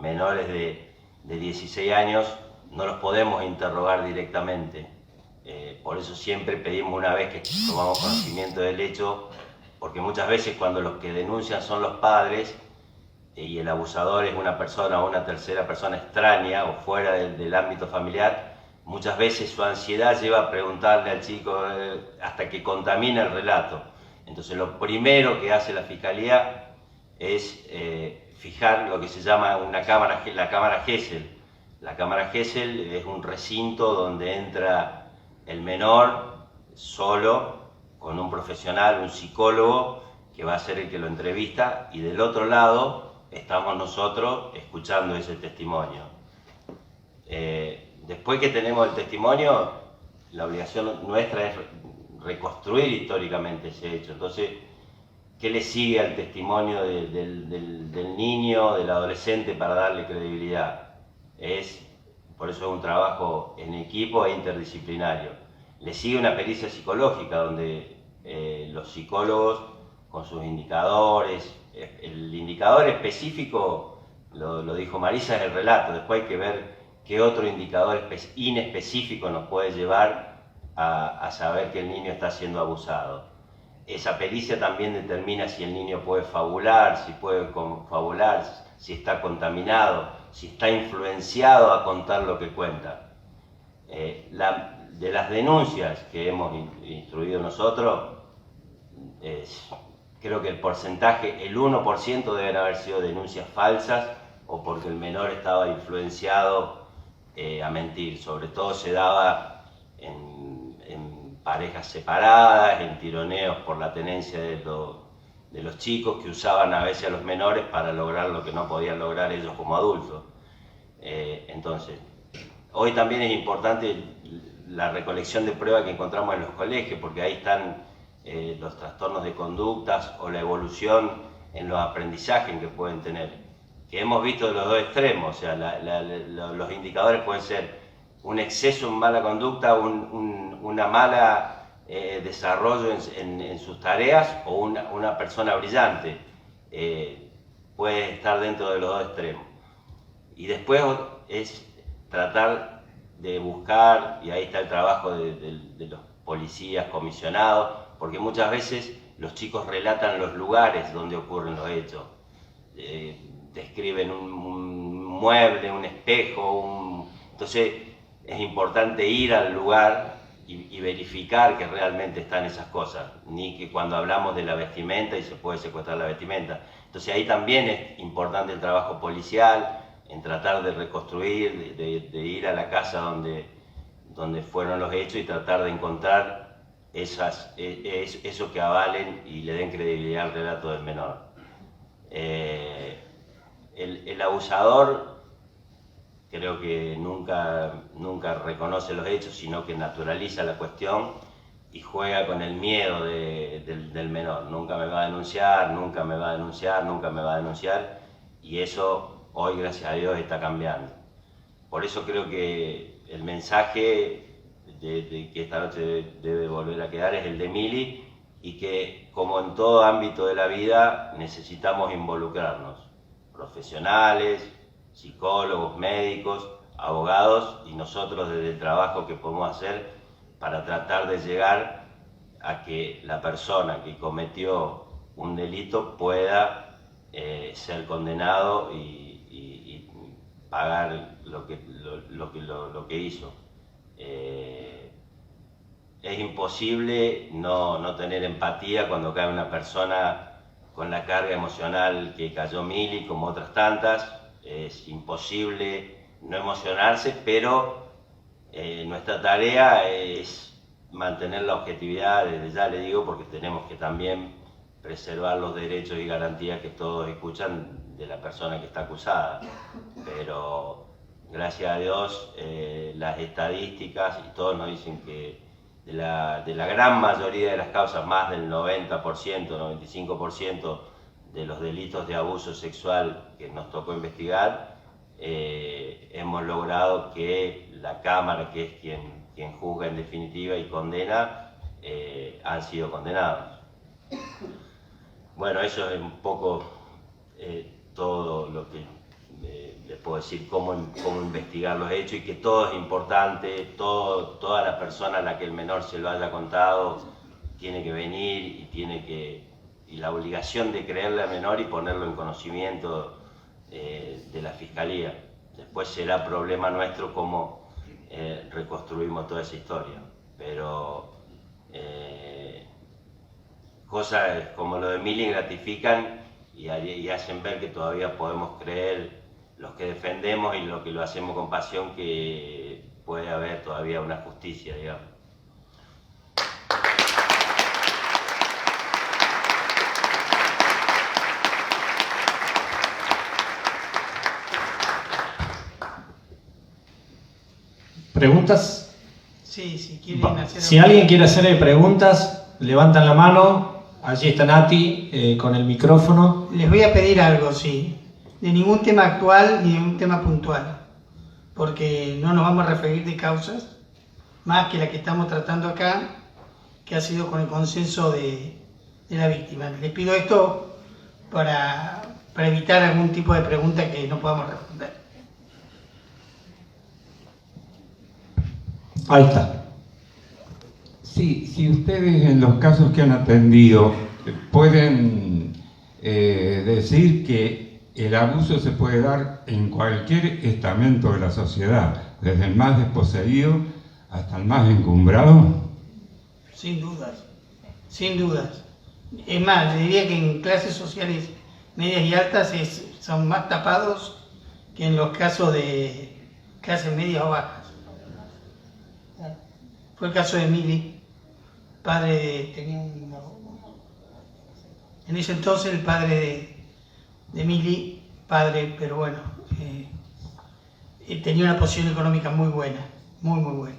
menores de 16 años, no los podemos interrogar directamente. Por eso siempre pedimos una vez que tomamos conocimiento del hecho, porque muchas veces cuando los que denuncian son los padres y el abusador es una persona o una tercera persona extraña o fuera del ámbito familiar, muchas veces su ansiedad lleva a preguntarle al chico hasta que contamina el relato. Entonces lo primero que hace la Fiscalía es fijar lo que se llama la cámara Gesell. La cámara Gesell es un recinto donde entra el menor solo, con un profesional, un psicólogo, que va a ser el que lo entrevista, y del otro lado estamos nosotros escuchando ese testimonio. Después que tenemos el testimonio, la obligación nuestra es reconstruir históricamente ese hecho. Entonces, ¿qué le sigue al testimonio del niño, del adolescente para darle credibilidad? Por eso es un trabajo en equipo e interdisciplinario. Le sigue una pericia psicológica donde los psicólogos con sus indicadores, el indicador específico, lo dijo Marisa, es el relato. Después hay que ver qué otro indicador inespecífico nos puede llevar a saber que el niño está siendo abusado. Esa pericia también determina si el niño puede fabular, si puede confabular, si está contaminado, si está influenciado a contar lo que cuenta. De las denuncias que hemos instruido nosotros, creo que el porcentaje, el 1% deben haber sido denuncias falsas o porque el menor estaba influenciado a mentir. Sobre todo se daba en parejas separadas, en tironeos por la tenencia de los chicos que usaban a veces a los menores para lograr lo que no podían lograr ellos como adultos. Entonces, hoy también es importante la recolección de pruebas que encontramos en los colegios, porque ahí están los trastornos de conductas o la evolución en los aprendizajes que pueden tener, que hemos visto de los dos extremos. O sea, los indicadores pueden ser un exceso en mala conducta, una mala desarrollo en sus tareas o una persona brillante. Puede estar dentro de los dos extremos. Y después es tratar de buscar, y ahí está el trabajo de los policías comisionados, porque muchas veces los chicos relatan los lugares donde ocurren los hechos. Describen un mueble, un espejo, entonces es importante ir al lugar y verificar que realmente están esas cosas, ni que cuando hablamos de la vestimenta y se puede secuestrar la vestimenta. Entonces ahí también es importante el trabajo policial, en tratar de reconstruir, de ir a la casa donde fueron los hechos y tratar de encontrar eso que avalen y le den credibilidad al relato del menor. El abusador creo que nunca reconoce los hechos, sino que naturaliza la cuestión y juega con el miedo del menor. Nunca me va a denunciar, nunca me va a denunciar, nunca me va a denunciar, y eso hoy, gracias a Dios, está cambiando. Por eso creo que el mensaje de que esta noche debe volver a quedar es el de Mili, y que, como en todo ámbito de la vida, necesitamos involucrarnos, profesionales, psicólogos, médicos, abogados, y nosotros desde el trabajo que podemos hacer para tratar de llegar a que la persona que cometió un delito pueda ser condenado y pagar lo que hizo. Es imposible no tener empatía cuando cae una persona con la carga emocional que cayó Mili, como otras tantas. Es imposible no emocionarse, pero nuestra tarea es mantener la objetividad, desde ya le digo, porque tenemos que también preservar los derechos y garantías que todos escuchan de la persona que está acusada. Pero gracias a Dios las estadísticas y todos nos dicen que de la gran mayoría de las causas, más del 90%, 95% de los delitos de abuso sexual que nos tocó investigar, hemos logrado que la Cámara, que es quien juzga en definitiva y condena, han sido condenados. Bueno, eso es un poco todo lo que les puedo decir, cómo investigar los hechos, y que todo es importante, toda la persona a la que el menor se lo haya contado tiene que venir y la obligación de creerle al menor y ponerlo en conocimiento de la Fiscalía. Después será problema nuestro cómo reconstruimos toda esa historia, pero cosas como lo de Mili gratifican y hacen ver que todavía podemos creer, los que defendemos y los que lo hacemos con pasión, que puede haber todavía una justicia, digamos. ¿Preguntas? Sí, si quieren hacer... Si alguien quiere hacer preguntas, levantan la mano. Allí está Nati con el micrófono. Les voy a pedir algo, sí. De ningún tema actual ni de ningún tema puntual, porque no nos vamos a referir de causas más que la que estamos tratando acá, que ha sido con el consenso de la víctima. Les pido esto para evitar algún tipo de pregunta que no podamos responder. Ahí está. Sí, si ustedes en los casos que han atendido pueden decir que el abuso se puede dar en cualquier estamento de la sociedad, desde el más desposeído hasta el más encumbrado. Sin dudas, sin dudas. Es más, yo diría que en clases sociales medias y altas son más tapados que en los casos de clases medias o bajas. Fue el caso de Mili, en ese entonces el padre de Mili, pero bueno, tenía una posición económica muy buena, muy buena.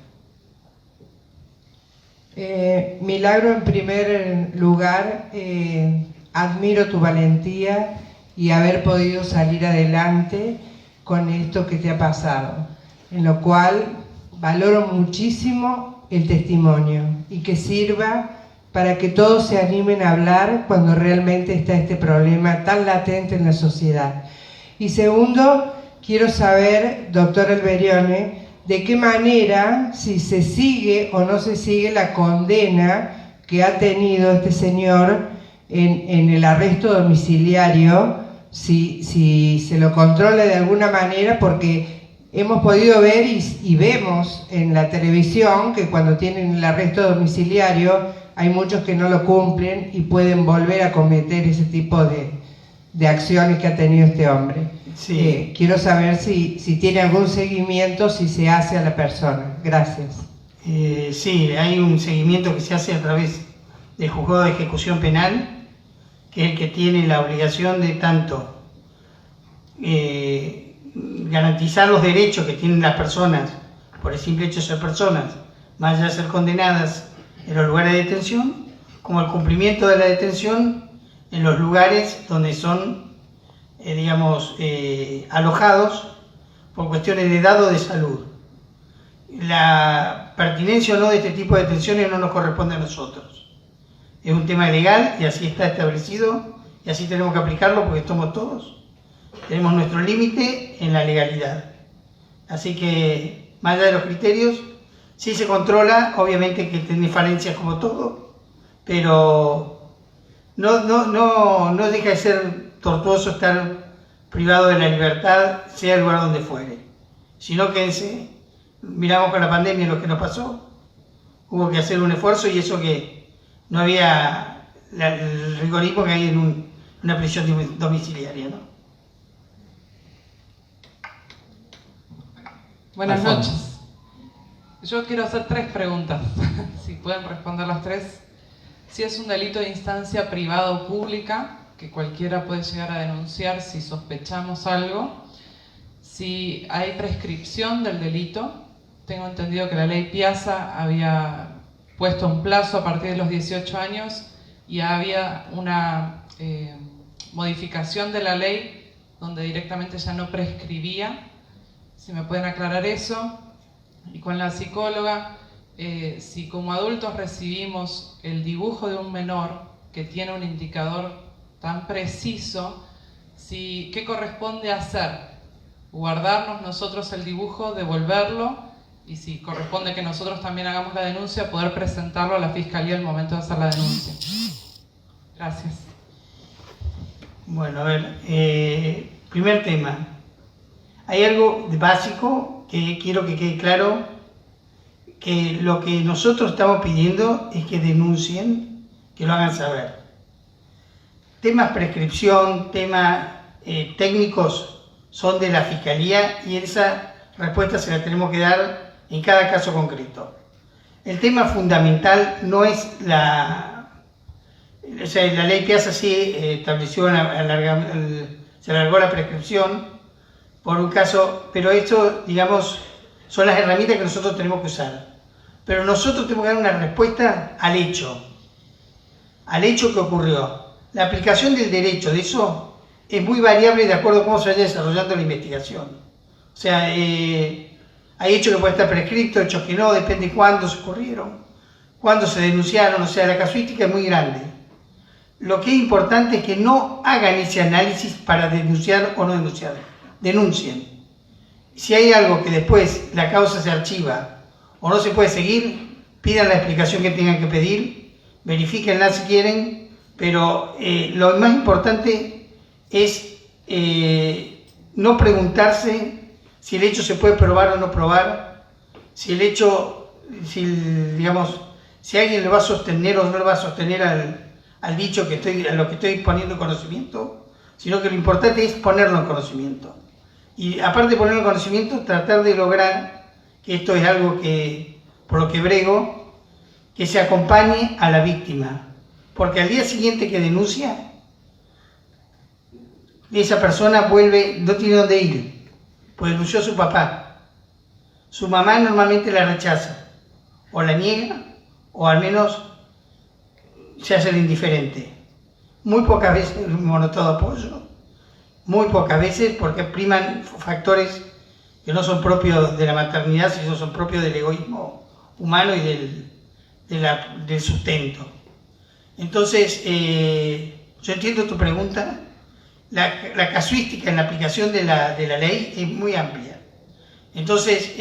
Milagro, en primer lugar, admiro tu valentía y haber podido salir adelante con esto que te ha pasado, en lo cual valoro muchísimo el testimonio y que sirva para que todos se animen a hablar cuando realmente está este problema tan latente en la sociedad. Y segundo, quiero saber, doctor Alberione, de qué manera, si se sigue o no se sigue la condena que ha tenido este señor en el arresto domiciliario, si se lo controla de alguna manera, porque hemos podido ver y vemos en la televisión que cuando tienen el arresto domiciliario hay muchos que no lo cumplen y pueden volver a cometer ese tipo de acciones que ha tenido este hombre. Sí. Quiero saber si tiene algún seguimiento, si se hace a la persona. Gracias. Sí, hay un seguimiento que se hace a través del juzgado de ejecución penal, que es el que tiene la obligación de tanto garantizar los derechos que tienen las personas por el simple hecho de ser personas, más allá de ser condenadas en los lugares de detención, como el cumplimiento de la detención en los lugares donde son, alojados por cuestiones de edad o de salud. La pertinencia o no de este tipo de detenciones no nos corresponde a nosotros. Es un tema legal y así está establecido y así tenemos que aplicarlo porque somos todos. Tenemos nuestro límite en la legalidad. Así que, más allá de los criterios, sí se controla, obviamente que tiene falencias como todo, pero no deja de ser tortuoso estar privado de la libertad, sea el lugar donde fuere. Si no, quédense. Miramos con la pandemia lo que nos pasó. Hubo que hacer un esfuerzo y eso que no había el rigorismo que hay en una prisión domiciliaria, ¿no? Buenas noches. Yo quiero hacer 3 preguntas, si pueden responder las 3. si es un delito de instancia privada o pública, que cualquiera puede llegar a denunciar si sospechamos algo, si hay prescripción del delito. Tengo entendido que la ley Piazza había puesto un plazo a partir de los 18 años y había una modificación de la ley donde directamente ya no prescribía. Si me pueden aclarar eso. Y con la psicóloga, si como adultos recibimos el dibujo de un menor que tiene un indicador tan preciso, ¿qué corresponde hacer? ¿Guardarnos nosotros el dibujo, devolverlo? Y si corresponde que nosotros también hagamos la denuncia, poder presentarlo a la Fiscalía al momento de hacer la denuncia. Gracias. Bueno, a ver, primer tema. Hay algo básico que quiero que quede claro, que lo que nosotros estamos pidiendo es que denuncien, que lo hagan saber. Temas prescripción, temas técnicos son de la Fiscalía y esa respuesta se la tenemos que dar en cada caso concreto. El tema fundamental no es la ley Piazza sí estableció, se alargó la prescripción por un caso, pero esto, digamos, son las herramientas que nosotros tenemos que usar. Pero nosotros tenemos que dar una respuesta al hecho que ocurrió. La aplicación del derecho de eso es muy variable de acuerdo a cómo se vaya desarrollando la investigación. O sea, hay hechos que pueden estar prescritos, hechos que no, depende de cuándo se ocurrieron, cuándo se denunciaron, o sea, la casuística es muy grande. Lo que es importante es que no hagan ese análisis para denunciar o no denunciar. Denuncien. Si hay algo que después la causa se archiva o no se puede seguir, pidan la explicación que tengan que pedir, verifíquenla si quieren, pero lo más importante es no preguntarse si el hecho se puede probar o no probar, si el hecho, si alguien le va a sostener o no le va a sostener al dicho a lo que estoy poniendo en conocimiento, sino que lo importante es ponerlo en conocimiento. Y aparte de ponerlo en conocimiento, tratar de lograr, que esto es algo que, por lo que brego, que se acompañe a la víctima. Porque al día siguiente que denuncia, esa persona vuelve, no tiene dónde ir, pues denunció a su papá. Su mamá normalmente la rechaza, o la niega, o al menos se hace el indiferente. Muy pocas veces un monotado apoyo, muy pocas veces porque priman factores que no son propios de la maternidad, sino son propios del egoísmo humano y del sustento. Entonces, yo entiendo tu pregunta. La casuística en la aplicación de la ley es muy amplia. Entonces,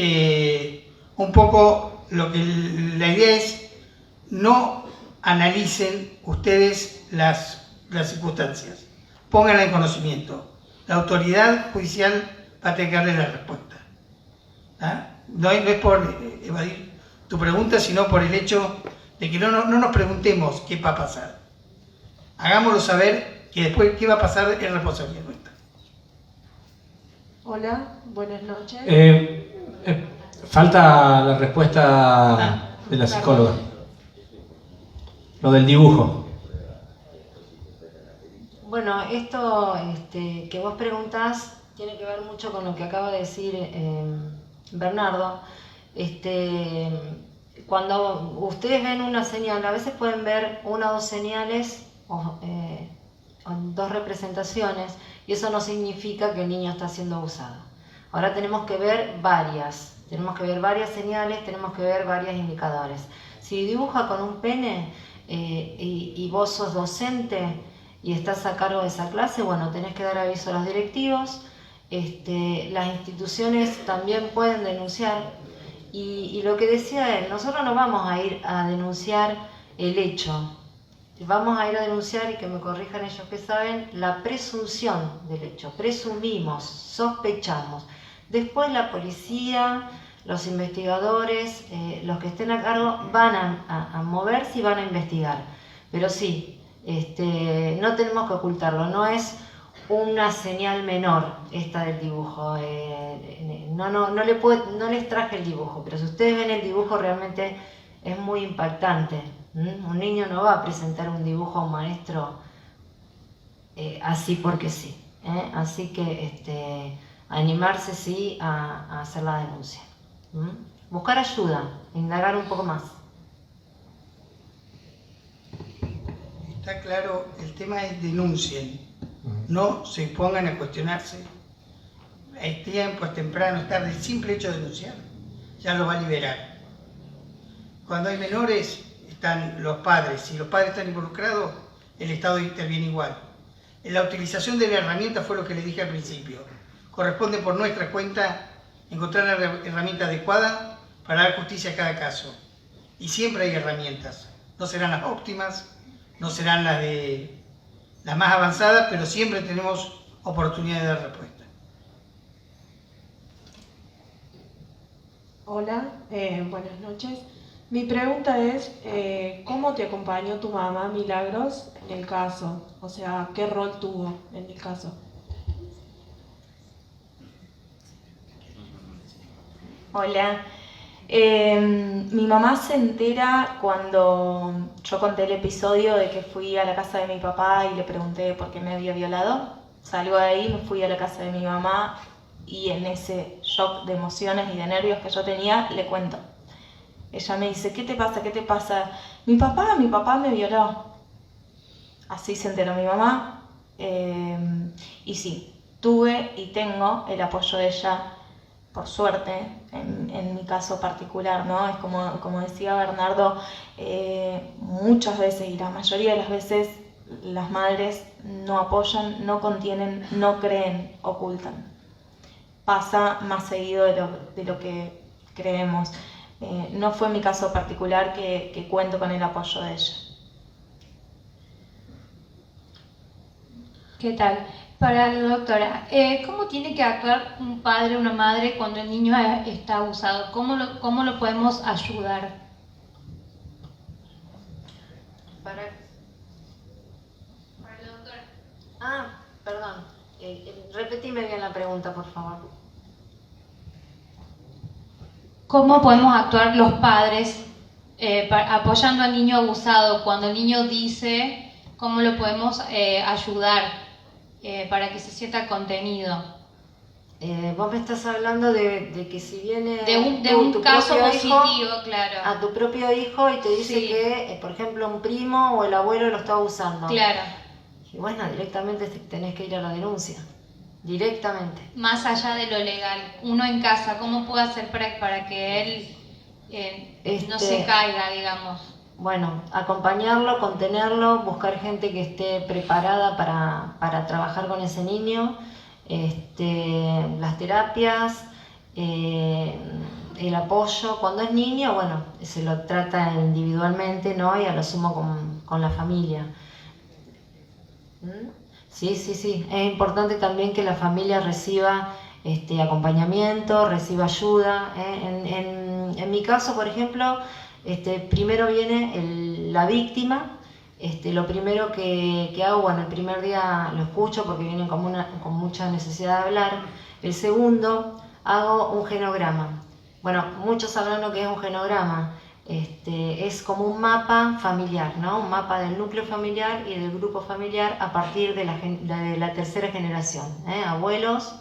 un poco la idea es no analicen ustedes las circunstancias, pónganla en conocimiento. La autoridad judicial va a tener que darle la respuesta. No es por evadir tu pregunta, sino por el hecho de que no nos preguntemos qué va a pasar. Hagámoslo saber que después qué va a pasar es responsabilidad nuestra. Hola, buenas noches. Falta la respuesta de la psicóloga. Lo del dibujo. Bueno, esto que vos preguntás tiene que ver mucho con lo que acaba de decir Bernardo. Cuando ustedes ven una señal, a veces pueden ver una o dos señales o dos representaciones, y eso no significa que el niño está siendo abusado. Ahora tenemos que ver varias señales, tenemos que ver varios indicadores. Si dibuja con un pene y vos sos docente y estás a cargo de esa clase, bueno, tenés que dar aviso a los directivos. Las instituciones también pueden denunciar. Y lo que decía él, nosotros no vamos a ir a denunciar el hecho, vamos a ir a denunciar, y que me corrijan ellos que saben, la presunción del hecho. Presumimos, sospechamos. Después la policía, los investigadores, los que estén a cargo van a moverse y van a investigar. Pero sí, no tenemos que ocultarlo, no es una señal menor esta del dibujo. No les traje el dibujo, pero si ustedes ven el dibujo realmente es muy impactante. Un niño no va a presentar un dibujo a un maestro así porque sí. Así que animarse sí a hacer la denuncia. Buscar ayuda, indagar un poco más. Está claro, el tema es denuncien, no se pongan a cuestionarse. Es tiempo, es temprano, es tarde, el simple hecho de denunciar ya lo va a liberar. Cuando hay menores, están los padres. Si los padres están involucrados, el Estado interviene igual. La utilización de la herramienta fue lo que les dije al principio. Corresponde por nuestra cuenta encontrar la herramienta adecuada para dar justicia a cada caso. Y siempre hay herramientas. No serán las óptimas, no serán las más avanzadas, pero siempre tenemos oportunidad de dar respuesta. Hola, buenas noches. Mi pregunta es, ¿cómo te acompañó tu mamá, Milagros, en el caso? O sea, ¿qué rol tuvo en el caso? Hola. Mi mamá se entera cuando yo conté el episodio de que fui a la casa de mi papá y le pregunté por qué me había violado. Salgo de ahí, me fui a la casa de mi mamá y en ese shock de emociones y de nervios que yo tenía, le cuento. Ella me dice, ¿qué te pasa? ¿Qué te pasa? Mi papá me violó. Así se enteró mi mamá. Y sí, tuve y tengo el apoyo de ella, por suerte, en mi caso particular, ¿no? Es como decía Bernardo, muchas veces y la mayoría de las veces las madres no apoyan, no contienen, no creen, ocultan. Pasa más seguido de lo que creemos. No fue mi caso particular que cuento con el apoyo de ella. ¿Qué tal? Para la doctora, ¿cómo tiene que actuar un padre o una madre cuando el niño está abusado? ¿Cómo lo podemos ayudar? Para la doctora. Perdón. Repetime bien la pregunta, por favor. ¿Cómo podemos actuar los padres apoyando al niño abusado? Cuando el niño dice, ¿cómo lo podemos ayudar para que se sienta contenido? Vos me estás hablando de que si viene de un caso positivo, hijo, claro. A tu propio hijo y te dice Sí. que, por ejemplo, un primo o el abuelo lo está abusando. Claro. Y bueno, directamente tenés que ir a la denuncia. Directamente. Más allá de lo legal, uno en casa, ¿cómo puede hacer para que él no se caiga, digamos? Bueno, acompañarlo, contenerlo, buscar gente que esté preparada para trabajar con ese niño, las terapias, el apoyo. Cuando es niño, bueno, se lo trata individualmente, ¿no? Y a lo sumo con la familia. Sí. Es importante también que la familia reciba acompañamiento, reciba ayuda. En mi caso, por ejemplo, primero viene la víctima. Lo primero que hago, bueno, el primer día lo escucho porque vienen con mucha necesidad de hablar. El segundo, hago un genograma. Bueno, muchos sabrán lo que es un genograma. Es como un mapa familiar, ¿no? Un mapa del núcleo familiar y del grupo familiar a partir de la tercera generación. Abuelos,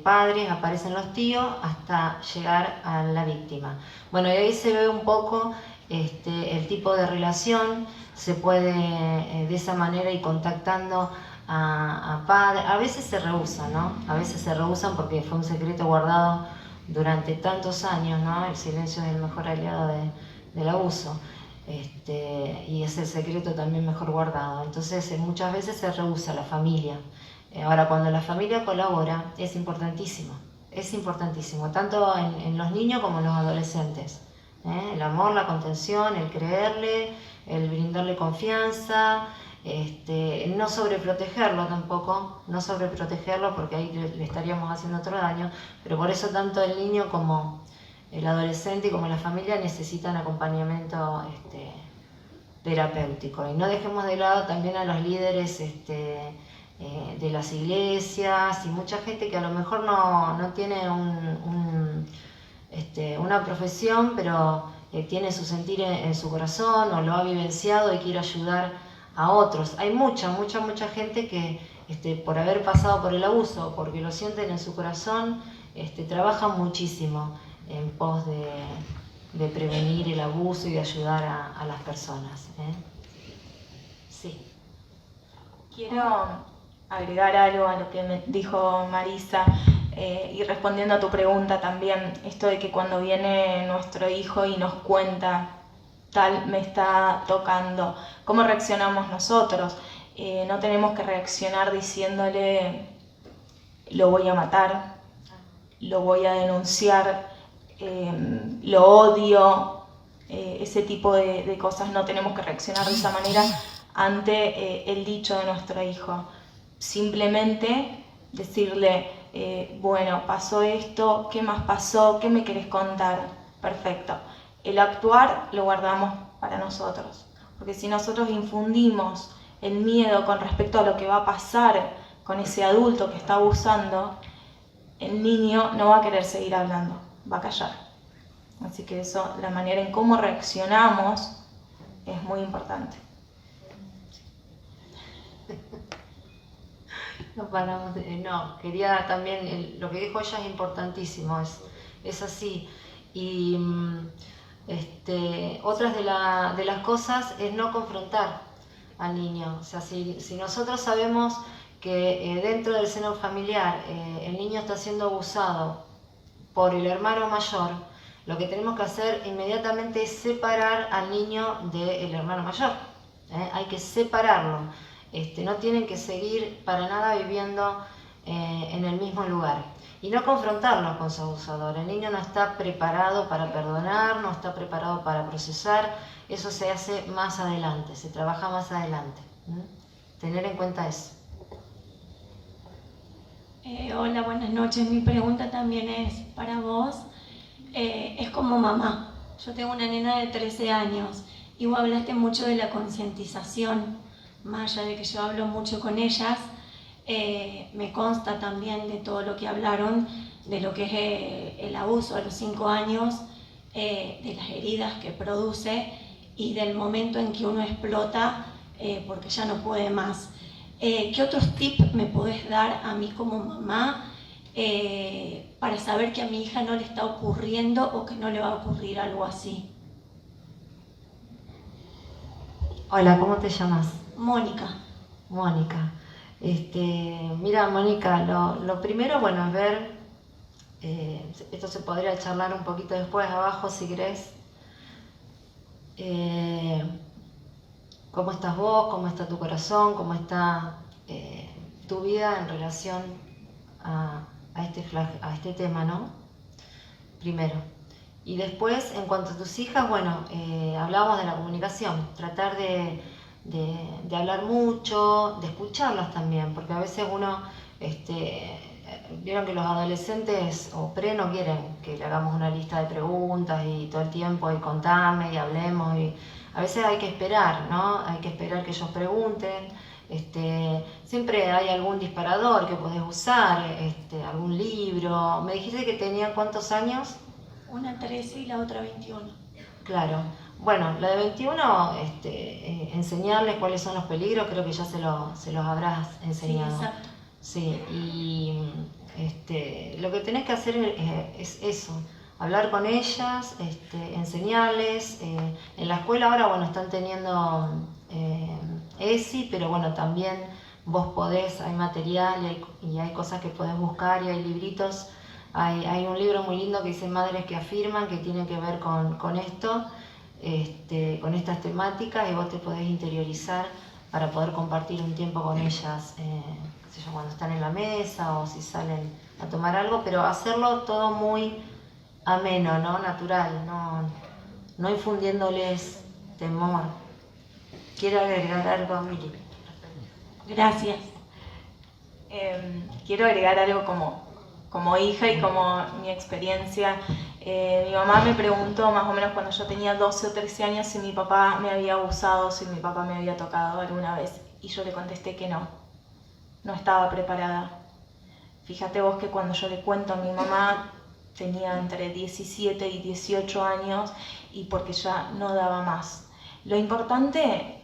padres, aparecen los tíos, hasta llegar a la víctima. Bueno, y ahí se ve un poco el tipo de relación, se puede de esa manera ir contactando a padres. A veces se rehusan, ¿no? A veces se rehusan porque fue un secreto guardado durante tantos años, ¿no? El silencio es el mejor aliado del abuso. Y es el secreto también mejor guardado. Entonces muchas veces se rehúsa la familia. Ahora, cuando la familia colabora, es importantísimo, tanto en los niños como en los adolescentes. El amor, la contención, el creerle, el brindarle confianza, no sobreprotegerlo tampoco, porque ahí le estaríamos haciendo otro daño, pero por eso tanto el niño como el adolescente y como la familia necesitan acompañamiento terapéutico. Y no dejemos de lado también a los líderes de las iglesias y mucha gente que a lo mejor no tiene una profesión, pero tiene su sentir en su corazón o lo ha vivenciado y quiere ayudar a otros. Hay mucha gente que por haber pasado por el abuso, porque lo sienten en su corazón, trabajan muchísimo en pos de prevenir el abuso y de ayudar a las personas. Sí. Quiero agregar algo a lo que me dijo Marisa y respondiendo a tu pregunta también, esto de que cuando viene nuestro hijo y nos cuenta, tal me está tocando, ¿cómo reaccionamos nosotros? No tenemos que reaccionar diciéndole lo voy a matar, lo voy a denunciar, lo odio, ese tipo de cosas. No tenemos que reaccionar de esa manera ante el dicho de nuestro hijo. Simplemente decirle, bueno, pasó esto, ¿qué más pasó? ¿Qué me querés contar? Perfecto. El actuar lo guardamos para nosotros, porque si nosotros infundimos el miedo con respecto a lo que va a pasar con ese adulto que está abusando, el niño no va a querer seguir hablando, va a callar. Así que eso, la manera en cómo reaccionamos es muy importante. No paramos no, quería también, lo que dijo ella es importantísimo, es así. Y otras de las cosas es no confrontar al niño. O sea, si nosotros sabemos que dentro del seno familiar el niño está siendo abusado por el hermano mayor, lo que tenemos que hacer inmediatamente es separar al niño del hermano mayor. Hay que separarlo. No tienen que seguir para nada viviendo en el mismo lugar. Y no confrontarlo con su abusador. El niño no está preparado para perdonar, no está preparado para procesar. Eso se hace más adelante, se trabaja más adelante. Tener en cuenta eso. Hola, buenas noches. Mi pregunta también es para vos. Es como mamá. Yo tengo una nena de 13 años y vos hablaste mucho de la concientización. Más allá de que yo hablo mucho con ellas, me consta también de todo lo que hablaron, de lo que es el abuso a los 5 años, de las heridas que produce y del momento en que uno explota porque ya no puede más. ¿Qué otros tips me podés dar a mí como mamá para saber que a mi hija no le está ocurriendo o que no le va a ocurrir algo así? Hola, ¿cómo te llamas? Mónica. Mónica. Mira, Mónica, lo primero, bueno, es ver, esto se podría charlar un poquito después abajo si querés, cómo estás vos, cómo está tu corazón, cómo está tu vida en relación a este tema, ¿no? Primero. Y después, en cuanto a tus hijas, bueno, hablábamos de la comunicación, tratar de hablar mucho, de escucharlas también, porque a veces uno, vieron que los adolescentes o no quieren que le hagamos una lista de preguntas y todo el tiempo y contame y hablemos, y a veces hay que esperar, ¿no? Hay que esperar que ellos pregunten. Siempre hay algún disparador que podés usar, algún libro. Me dijiste que tenía ¿cuántos años? Una 13 y la otra 21. Claro. Bueno, la de 21, enseñarles cuáles son los peligros, creo que ya se los habrás enseñado. Sí, exacto. Sí, y lo que tenés que hacer es eso, hablar con ellas, enseñarles. En la escuela ahora, bueno, están teniendo ESI, pero bueno, también vos podés, hay material y hay cosas que podés buscar y hay libritos. Hay un libro muy lindo que dice Madres que afirman, que tiene que ver con esto. Con estas temáticas, y vos te podés interiorizar para poder compartir un tiempo con ellas, cuando están en la mesa o si salen a tomar algo, pero hacerlo todo muy ameno, ¿no? Natural, no infundiéndoles temor. ¿Quiero agregar algo, Mili? Gracias. Quiero agregar algo como hija y como mi experiencia. Mi mamá me preguntó más o menos cuando yo tenía 12 o 13 años si mi papá me había abusado, si mi papá me había tocado alguna vez. Y yo le contesté que no estaba preparada. Fíjate vos que cuando yo le cuento a mi mamá tenía entre 17 y 18 años y porque ya no daba más. Lo importante,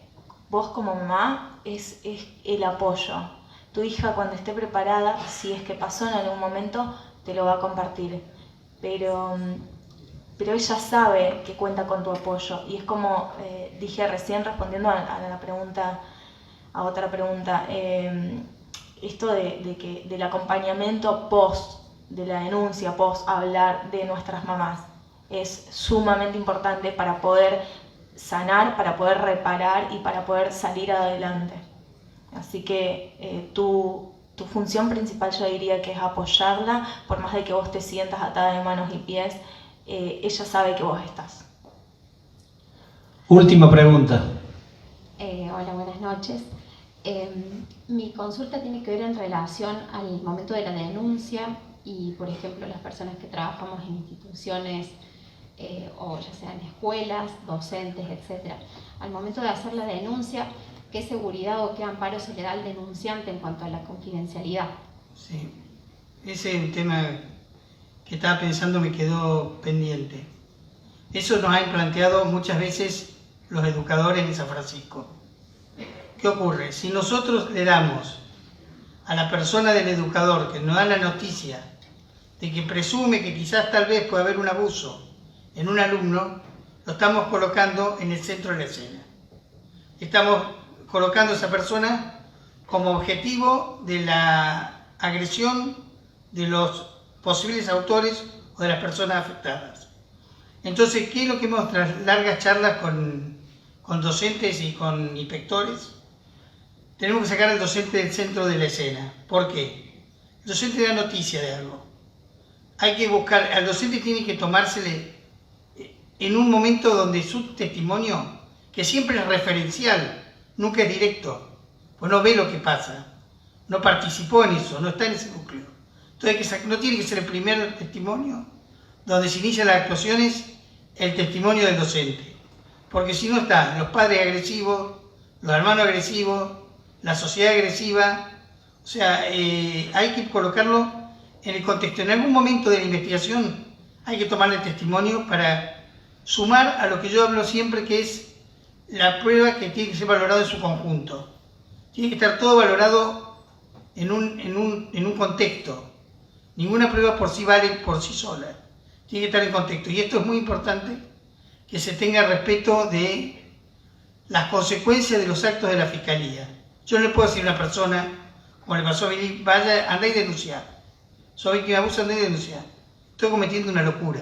vos como mamá, es el apoyo. Tu hija cuando esté preparada, si es que pasó en algún momento, te lo va a compartir. Pero ella sabe que cuenta con tu apoyo. Y es como dije recién respondiendo a la pregunta, a otra pregunta, esto del acompañamiento post, de la denuncia, post hablar de nuestras mamás, es sumamente importante para poder sanar, para poder reparar y para poder salir adelante. Así que tu función principal yo diría que es apoyarla, por más de que vos te sientas atada de manos y pies, ella sabe que vos estás. Última pregunta. Hola, buenas noches. Mi consulta tiene que ver en relación al momento de la denuncia y, por ejemplo, las personas que trabajamos en instituciones o ya sean escuelas, docentes, etc. Al momento de hacer la denuncia, ¿qué seguridad o qué amparo se le da al denunciante en cuanto a la confidencialidad? Sí, ese es un tema que estaba pensando, me quedó pendiente. Eso nos han planteado muchas veces los educadores en San Francisco. ¿Qué ocurre? Si nosotros le damos a la persona del educador que nos da la noticia de que presume que quizás tal vez puede haber un abuso en un alumno, lo estamos colocando en el centro de la escena. Estamos colocando a esa persona como objetivo de la agresión de los posibles autores o de las personas afectadas. Entonces, ¿qué es lo que hemos tras largas charlas con docentes y con inspectores? Tenemos que sacar al docente del centro de la escena. ¿Por qué? El docente da noticia de algo. Hay que buscar, al docente tiene que tomársele en un momento donde su testimonio, que siempre es referencial, nunca es directo, pues no ve lo que pasa, no participó en eso, no está en ese núcleo. Entonces no tiene que ser el primer testimonio donde se inician las actuaciones, el testimonio del docente, porque si no están los padres agresivos, los hermanos agresivos, la sociedad agresiva, o sea, hay que colocarlo en el contexto. En algún momento de la investigación hay que tomarle el testimonio para sumar a lo que yo hablo siempre, que es la prueba que tiene que ser valorada en su conjunto. Tiene que estar todo valorado en un contexto. Ninguna prueba por sí vale por sí sola. Tiene que estar en contexto. Y esto es muy importante, que se tenga respeto de las consecuencias de los actos de la Fiscalía. Yo no le puedo decir a una persona, como le pasó a Billy, vaya, andá y denunciar. Soy víctima de abuso, andá y denunciar. Estoy cometiendo una locura.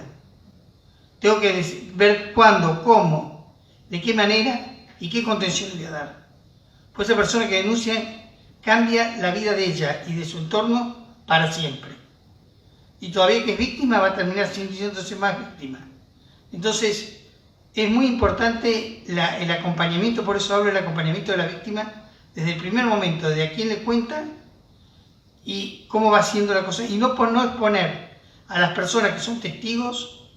Tengo que ver cuándo, cómo, de qué manera y qué contención le voy a dar. Pues esa persona que denuncia cambia la vida de ella y de su entorno para siempre. Y todavía que es víctima va a terminar sintiéndose más víctima. Entonces, es muy importante el acompañamiento, por eso hablo del acompañamiento de la víctima, desde el primer momento, de a quién le cuenta y cómo va haciendo la cosa. Y no exponer a las personas que son testigos,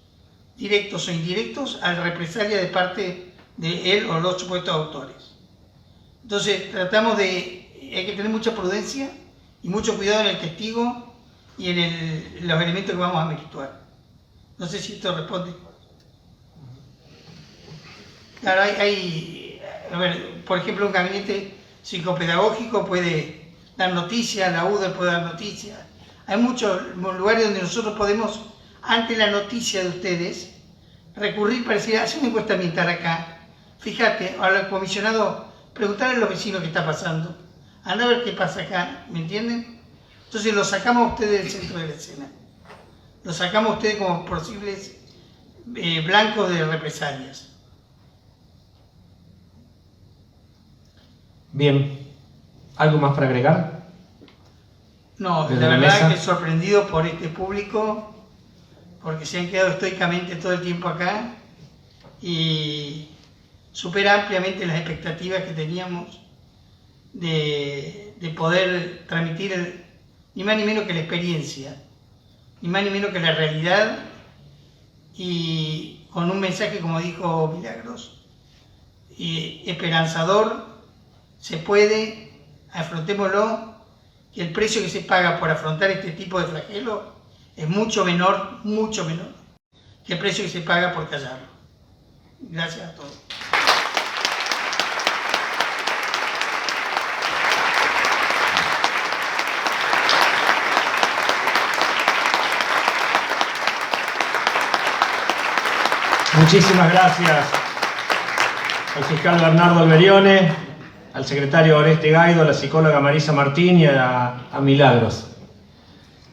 directos o indirectos, a la represalia de parte de él o los supuestos autores. Entonces, hay que tener mucha prudencia y mucho cuidado en el testigo y en los elementos que vamos a merituar. No sé si esto responde. Claro, a ver, por ejemplo, un gabinete psicopedagógico puede dar noticias, la UDE puede dar noticias. Hay muchos lugares donde nosotros podemos, ante la noticia de ustedes, recurrir para decir, hace una encuesta ambiental acá. Fíjate, al comisionado, preguntarle a los vecinos qué está pasando. Anda a ver qué pasa acá, ¿me entienden? Entonces lo sacamos a ustedes del centro de la escena. Lo sacamos a ustedes como posibles blancos de represalias. Bien. ¿Algo más para agregar? No, Desde la la verdad mesa. que sorprendido por este público, porque se han quedado estoicamente todo el tiempo acá y supera ampliamente las expectativas que teníamos de poder transmitir ni más ni menos que la experiencia, ni más ni menos que la realidad, y con un mensaje, como dijo Milagros, esperanzador. Se puede, afrontémoslo, que el precio que se paga por afrontar este tipo de flagelo es mucho menor que el precio que se paga por callarlo. Gracias a todos. Muchísimas gracias al fiscal Bernardo Alberione, al secretario Oreste Gaido, a la psicóloga Marisa Martín y a Milagros.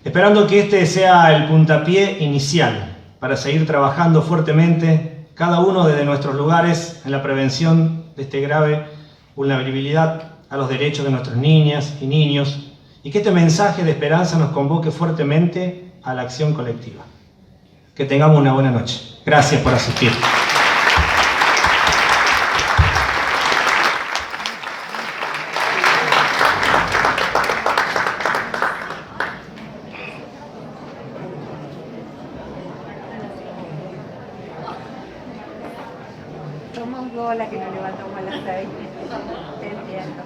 Esperando que este sea el puntapié inicial para seguir trabajando fuertemente, cada uno desde nuestros lugares, en la prevención de esta grave vulnerabilidad a los derechos de nuestras niñas y niños, y que este mensaje de esperanza nos convoque fuertemente a la acción colectiva. Que tengamos una buena noche. Gracias por asistir. Somos dos las que nos levantamos a las 6. Entiendo.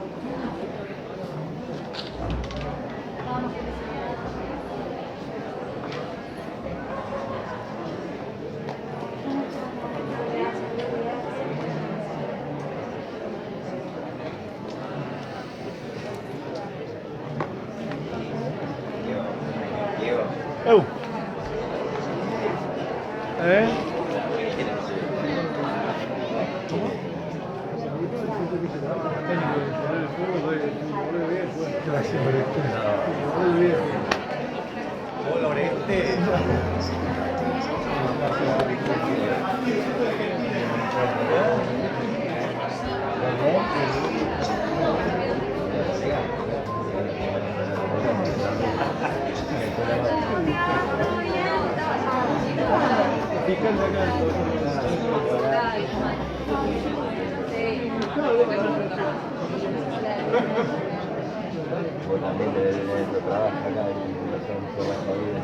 Por la mente de nuestro trabajo acá en Fundación Por la Vida.